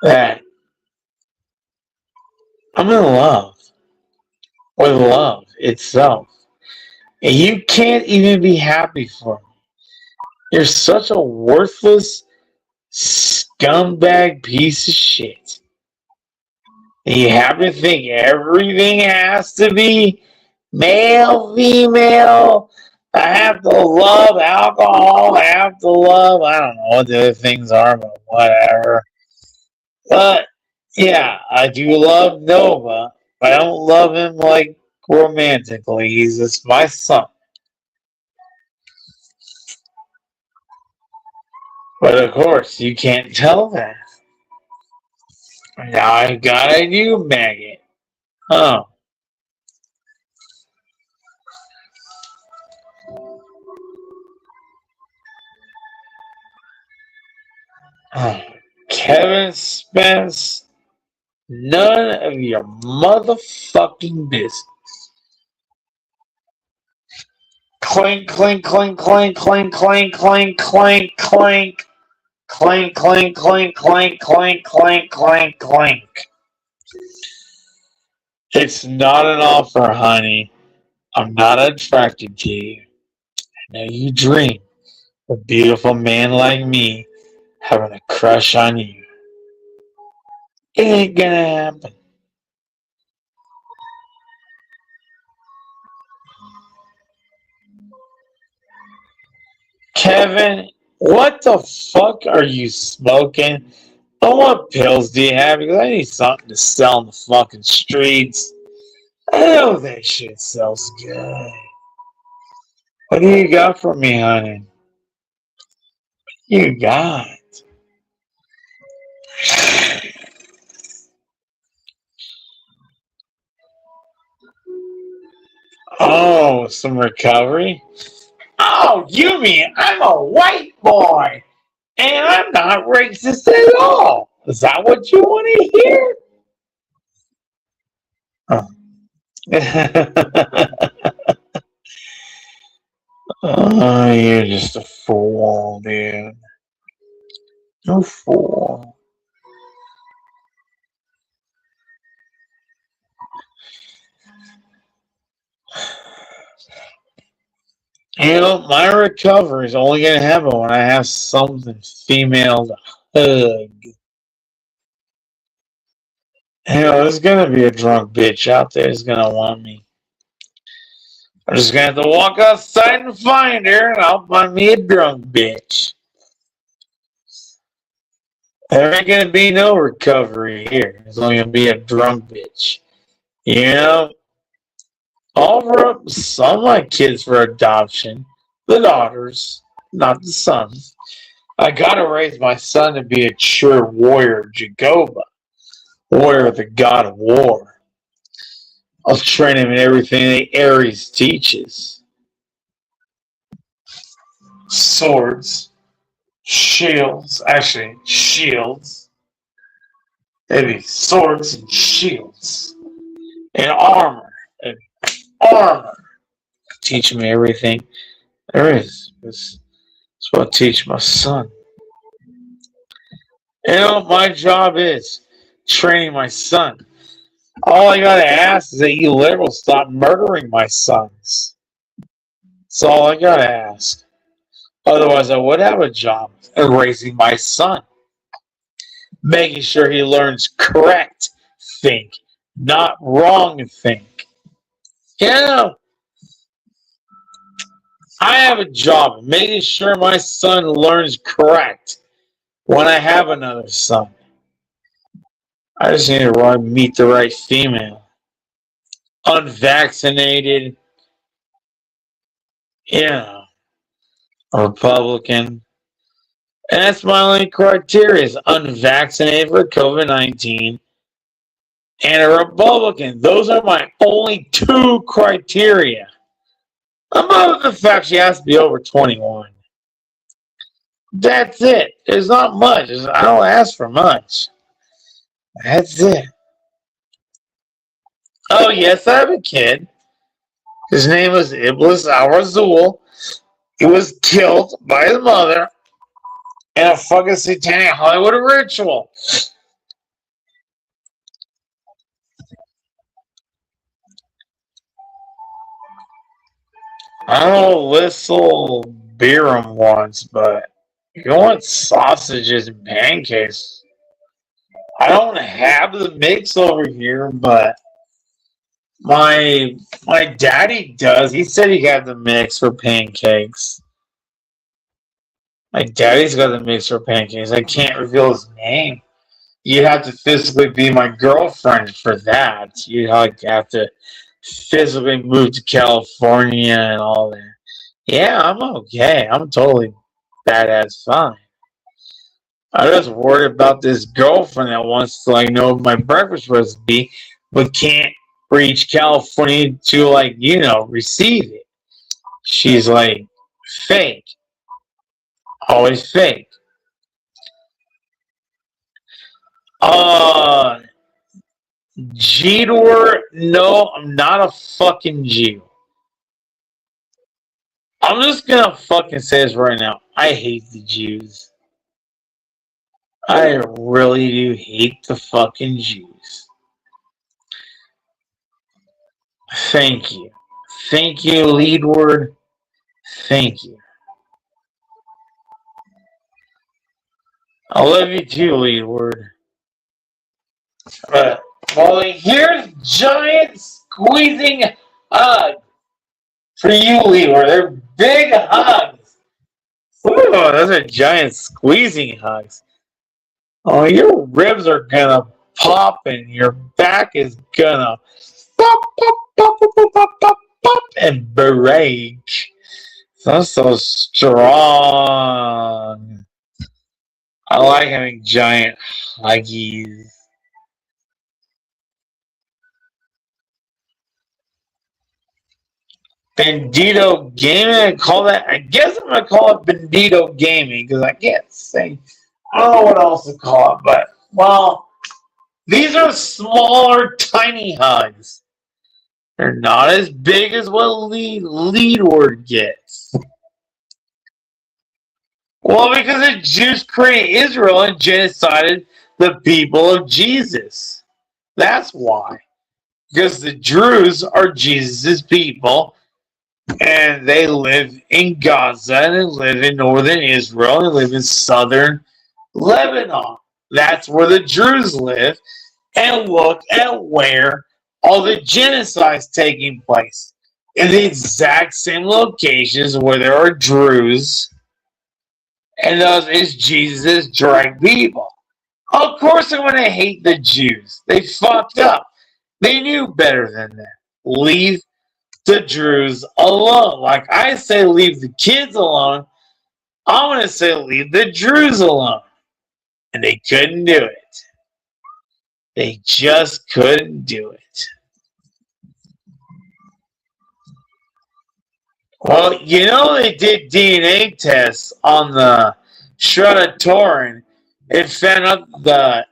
That I'm in love with love itself. And you can't even be happy for me. You're such a worthless scumbag piece of shit. And you have to think everything has to be male, female. I have to love alcohol. I have to love, I don't know what the other things are, but whatever. But yeah, I do love Nova, but I don't love him like romantically. He's just my son. But of course, you can't tell that. Now I got a new maggot. Oh. Oh. Kevin Spence, none of your motherfucking business. Clink, clink, clink, clink, clink, clink, clink, clink, clink. Clink, clink, clink, clink, clink, clink, clink, clink. It's not an offer, honey. I'm not attracted to you. I know you dream of a beautiful man like me having a crush on you. It ain't gonna happen. Kevin, what the fuck are you smoking? Oh, what pills do you have? Because I need something to sell in the fucking streets. I know that shit sells good. What do you got for me, honey? You got? Oh, some recovery? Oh, you mean I'm a white boy and I'm not racist at all? Is that what you want to hear? Oh. Oh, you're just a fool, dude. You fool. You know, my recovery is only going to happen when I have something female to hug. You know, there's going to be a drunk bitch out there who's going to want me. I'm just going to have to walk outside and find her, and I'll find me a drunk bitch. There ain't going to be no recovery here. There's only going to be a drunk bitch. You know, I'll offer up some of my kids for adoption. The daughters, not the sons. I gotta raise my son to be a true warrior of Jehovah, warrior of the god of war. I'll train him in everything that Ares teaches. Swords, shields, maybe swords and shields, and armor, Teach me everything there is. That's what I teach my son. You know, my job is training my son. All I gotta ask is that you liberals stop murdering my sons. That's all I gotta ask. Otherwise, I would have a job in raising my son, making sure he learns correct think, not wrong think. You know, I have a job making sure my son learns correct when I have another son. I just need to meet the right female. Unvaccinated, a Republican. And that's my only criteria is unvaccinated for COVID-19 and a Republican. Those are my only two criteria. Above the fact she has to be over 21. That's it. There's not much. I don't ask for much. That's it. Oh, yes, I have a kid. His name was Iblis Al-Razul. He was killed by his mother in a fucking satanic Hollywood ritual. I don't know Lissel Biram once, but you want sausages and pancakes. I don't have the mix over here, but my daddy does. He said he got the mix for pancakes. My daddy's got the mix for pancakes. I can't reveal his name. You'd have to physically be my girlfriend for that. You'd have to physically move to California and all that. Yeah, I'm okay. I'm totally badass fine. I just worried about this girlfriend that wants to know what my breakfast recipe, but can't reach California to receive it. She's fake. Always fake. Jetor, no, I'm not a fucking Jew. I'm just gonna fucking say this right now. I hate the Jews. I really do hate the fucking Jews. Thank you. Thank you, lead word. Thank you. I love you too, lead word. But, well, here's giant squeezing hug for you, lead word. They're big hugs. Ooh, those are giant squeezing hugs. Oh, your ribs are gonna pop and your back is gonna pop, pop, pop, pop, pop, pop, pop, pop, and break. That's so strong. I like having giant huggies. Bandito Gaming, I guess I'm gonna call it Bandito Gaming because I can't say. I don't know what else to call it, but well, these are smaller, tiny hugs. They're not as big as what lead word gets. Well, because the Jews created Israel and genocided the people of Jesus. That's why. Because the Druze are Jesus' people, and they live in Gaza, and they live in northern Israel, and they live in southern Lebanon. That's where the Druze live, and look at where all the genocide's taking place. In the exact same locations where there are Druze, and those is Jesus' direct people. Of course I'm going to hate the Jews. They fucked up. They knew better than that. Leave the Druze alone. Like I say leave the kids alone, I'm going to say leave the Druze alone. And they couldn't do it. They just couldn't do it. Well, they did DNA tests on the Shredder Torin. It found out the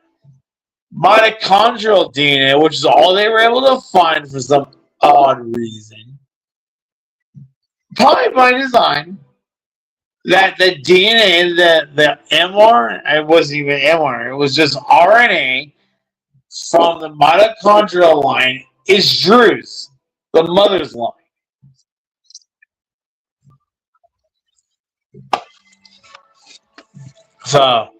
mitochondrial DNA, which is all they were able to find for some odd reason. Probably by design. That the DNA, the mRNA, it wasn't even mRNA, it was just RNA from the mitochondrial line is Druze, the mother's line. So,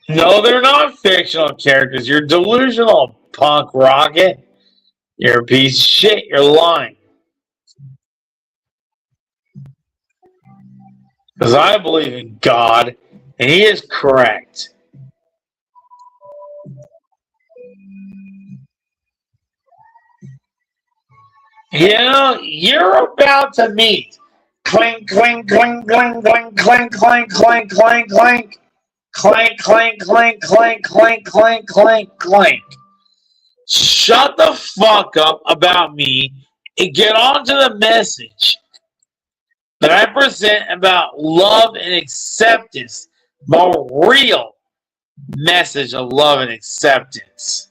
no, they're not fictional characters. You're delusional, punk rocket. You're a piece of shit. You're lying. Because I believe in God, and He is correct. You're about to meet clink, clink, clink, clink, clink, clink, clink, clink, clink, clink, clink, clink, clink, clink, clink, clink, clink, clink. shut the fuck up about me and get on to the message that I present about love and acceptance, the real message of love and acceptance.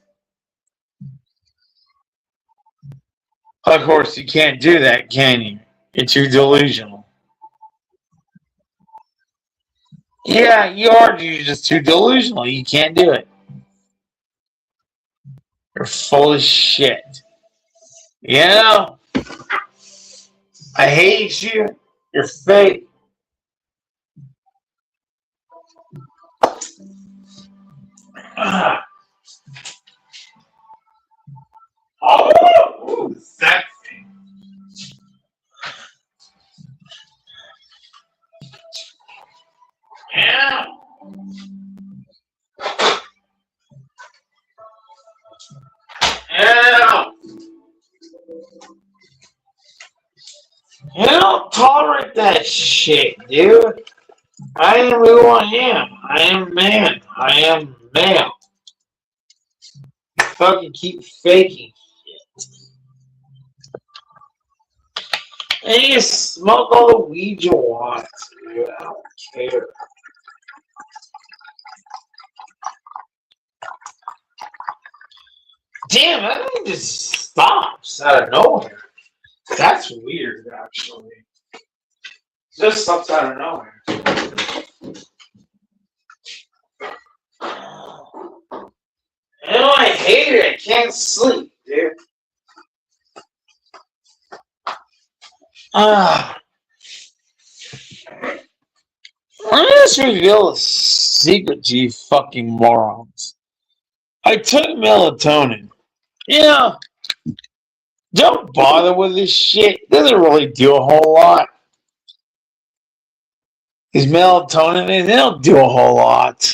Of course, you can't do that, can you? You're too delusional. Yeah, you are. You're just too delusional. You can't do it. You're full of shit. You know, I hate you. You're fake. Oh, sexy. Yeah. Yeah. You don't tolerate that shit, dude. I am who I am. I am man. I am male. You fucking keep faking shit. And you smoke all the weed you want, dude. I don't care. Damn, that thing just stops out of nowhere. That's weird, actually. Just stops out of nowhere. You know, I hate it. I can't sleep, dude. Let me just reveal a secret to you fucking morons. I took melatonin. Yeah. Don't bother with this shit. It doesn't really do a whole lot. These melatonin, they don't do a whole lot.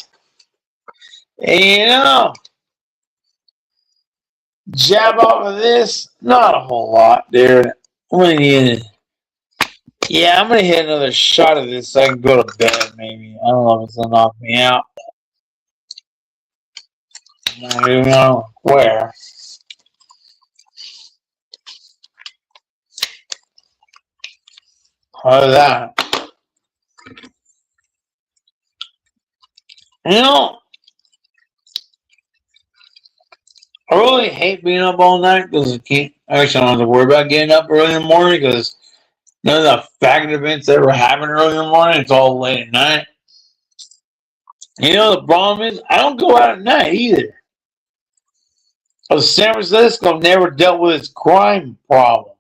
And, you know, jab off of this, not a whole lot, dude. I'm gonna hit another shot of this so I can go to bed, maybe. I don't know if it's gonna knock me out. I don't even know where. How is that? You know, I really hate being up all night because I don't have to worry about getting up early in the morning because none of the faggot events ever happen early in the morning. It's all late at night. You know, the problem is I don't go out at night either. Because San Francisco never dealt with its crime problem.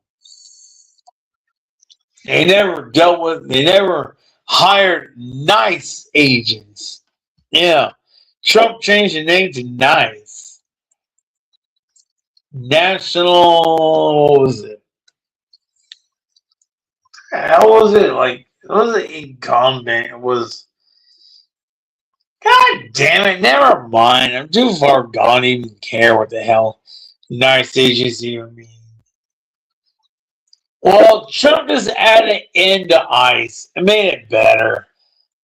They never hired nice agents. Yeah. Trump changed the name to NICE. National, what was it? How was it? Like, it wasn't incumbent. It was, God damn it, never mind. I'm too far gone to even care what the hell NICE agency even means. Well, Trump just added N to ICE and made it better.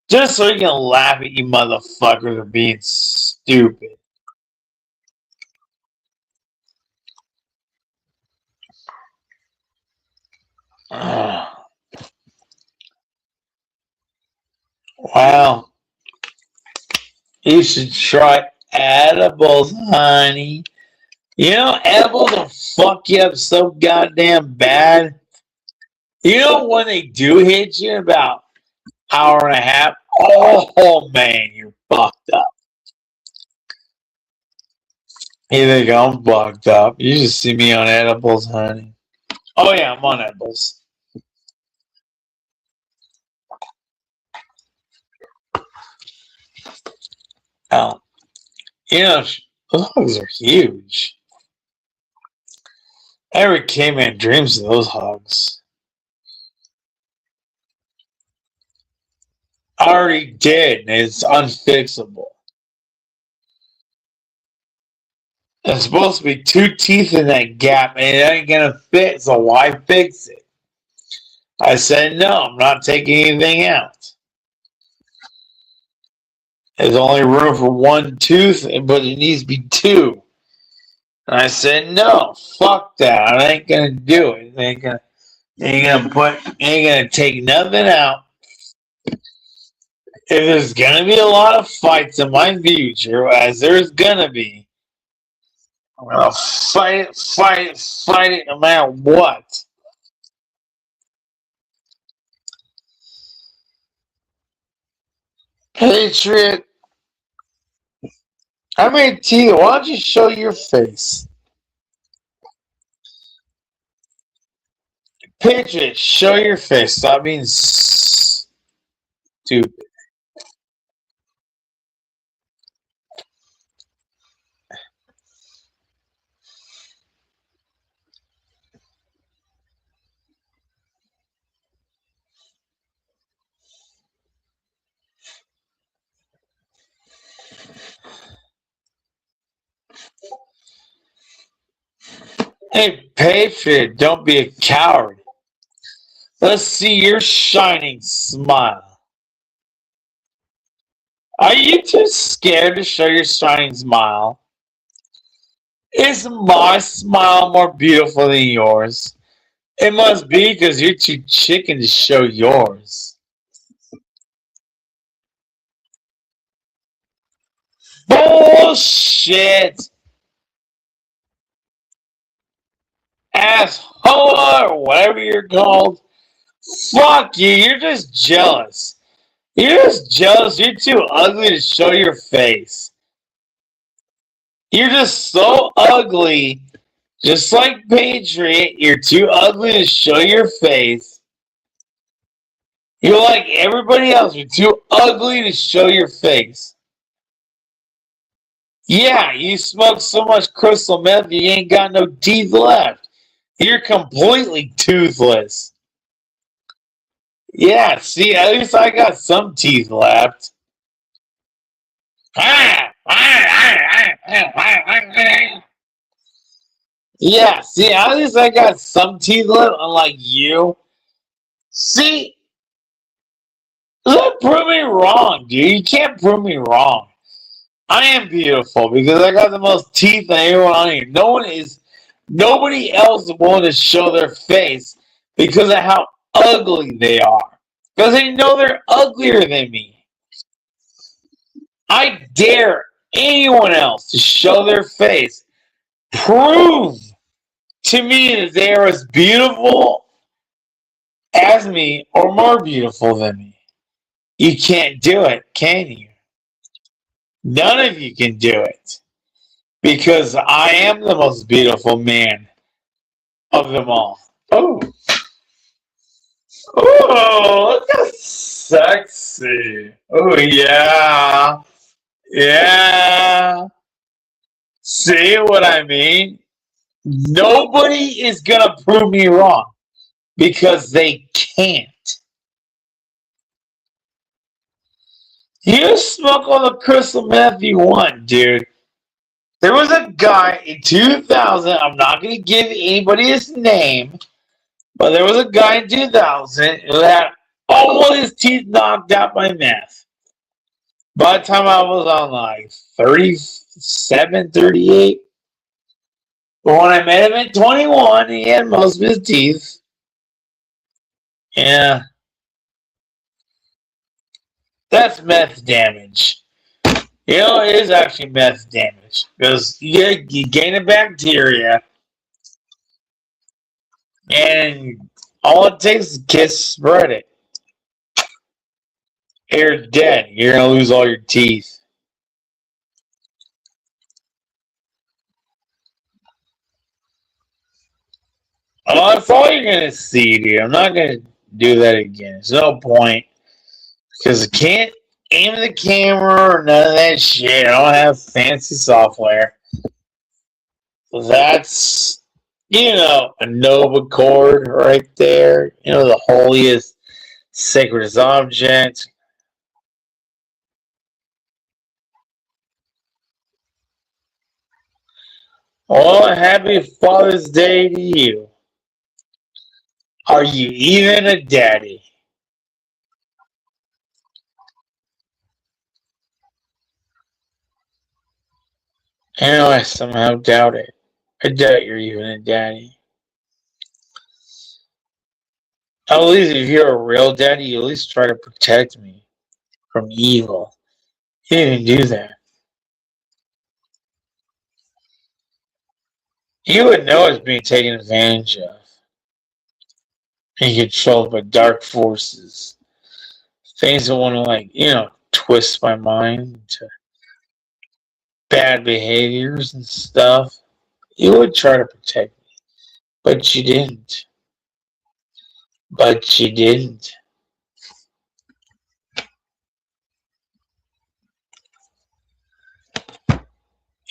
Just so he can laugh at you motherfuckers for being stupid. Wow. You should try edibles, honey. You know, edibles will fuck you up so goddamn bad. You know when they do hit you in about an hour and a half? Oh man, you're fucked up. You think I'm fucked up? You just see me on edibles, honey. Oh yeah, I'm on edibles. Oh, you know, those hugs are huge. Every caveman dreams of those hugs. I already did, and it's unfixable. There's supposed to be 2 teeth in that gap, and it ain't gonna fit, so why fix it? I said, no, I'm not taking anything out. There's only room for 1 tooth, but it needs to be 2. And I said, no, fuck that. I ain't gonna do it. Ain't gonna take nothing out. If there's gonna be a lot of fights in my future, as there's gonna be, I'm gonna fight it, no matter what. Patriot, I mean, T, why don't you show your face? Patriot, show your face. Stop being stupid. Hey, Patriot, don't be a coward. Let's see your shining smile. Are you too scared to show your shining smile? Is my smile more beautiful than yours? It must be because you're too chicken to show yours. Bullshit! Asshole, or whatever you're called. Fuck you, you're just jealous. You're just jealous. You're too ugly to show your face. You're just so ugly. Just like Patriot, you're too ugly to show your face. You're like everybody else. You're too ugly to show your face. Yeah, you smoke so much crystal meth you ain't got no teeth left. You're completely toothless. Yeah, see, at least I got some teeth left. Yeah, see, at least I got some teeth left, unlike you. See, look, prove me wrong, dude. You can't prove me wrong. I am beautiful because I got the most teeth than anyone on here. Nobody else is willing to show their face because of how ugly they are. Because they know they're uglier than me. I dare anyone else to show their face. Prove to me that they are as beautiful as me or more beautiful than me. You can't do it, can you? None of you can do it. Because I am the most beautiful man of them all. Oh. Oh, look how sexy. Oh, yeah. Yeah. See what I mean? Nobody is going to prove me wrong because they can't. You smoke all the crystal meth you want, dude. There was a guy in 2000, I'm not going to give anybody his name, but there was a guy in 2000 who had all his teeth knocked out by meth. By the time I was on like 37, 38, but when I met him at 21, he had most of his teeth. Yeah. That's meth damage. You know, it is actually meth damage because you gain a bacteria, and all it takes is a kiss, spread it. You're dead. You're gonna lose all your teeth. Oh, that's all you're gonna see, dude. I'm not gonna do that again. There's no point because I can't aim the camera or none of that shit. I don't have fancy software. That's, a Nova cord right there. The holiest, sacredest object. Well, happy Father's Day to you. Are you even a daddy? I somehow doubt it. I doubt you're even a daddy. At least if you're a real daddy, you at least try to protect me from evil. You didn't do that. You would know it's being taken advantage of and controlled by dark forces. Things that want to, twist my mind to bad behaviors and stuff. You would try to protect me, but you didn't. But you didn't.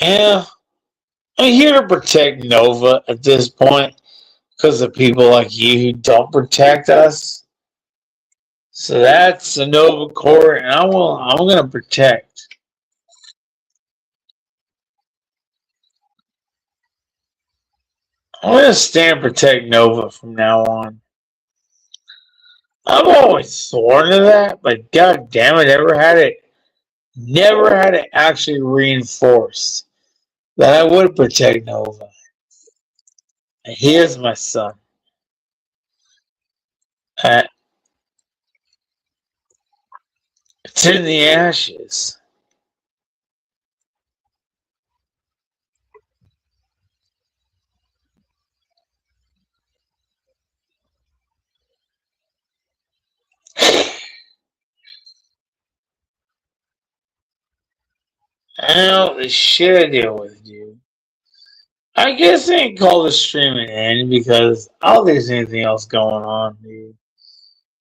Yeah, I'm here to protect Nova at this point because of people like you who don't protect us. So that's the Nova Corps, and I'm going to protect. I'm going to stand protect Nova from now on. I've always sworn to that, but god damn it, never had it actually reinforced that I would protect Nova. And he is my son. It's in the ashes. I know the shit I deal with, dude. I guess I ain't call the stream an end because I don't think there's anything else going on, dude.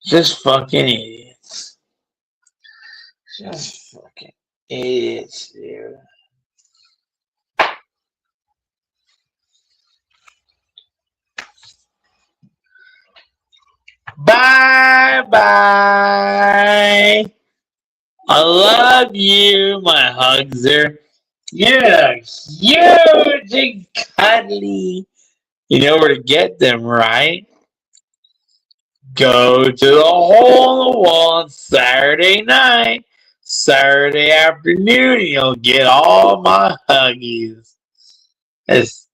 Just fucking idiots. Just fucking idiots, dude. Bye bye. I love you, my hugs are. You're huge and cuddly. You know where to get them, right? Go to the hole in the wall on Saturday night, Saturday afternoon, and you'll get all my huggies. As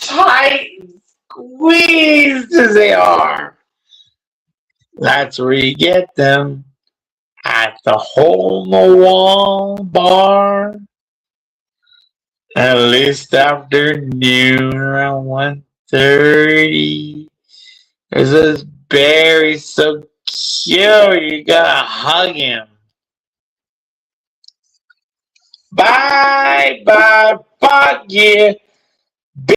tight and squeezed as they are. That's where you get them. At the hole in the wall bar. At least afternoon around 1:30. There's this Barry so cute. You gotta hug him. Bye, bye, fuck you.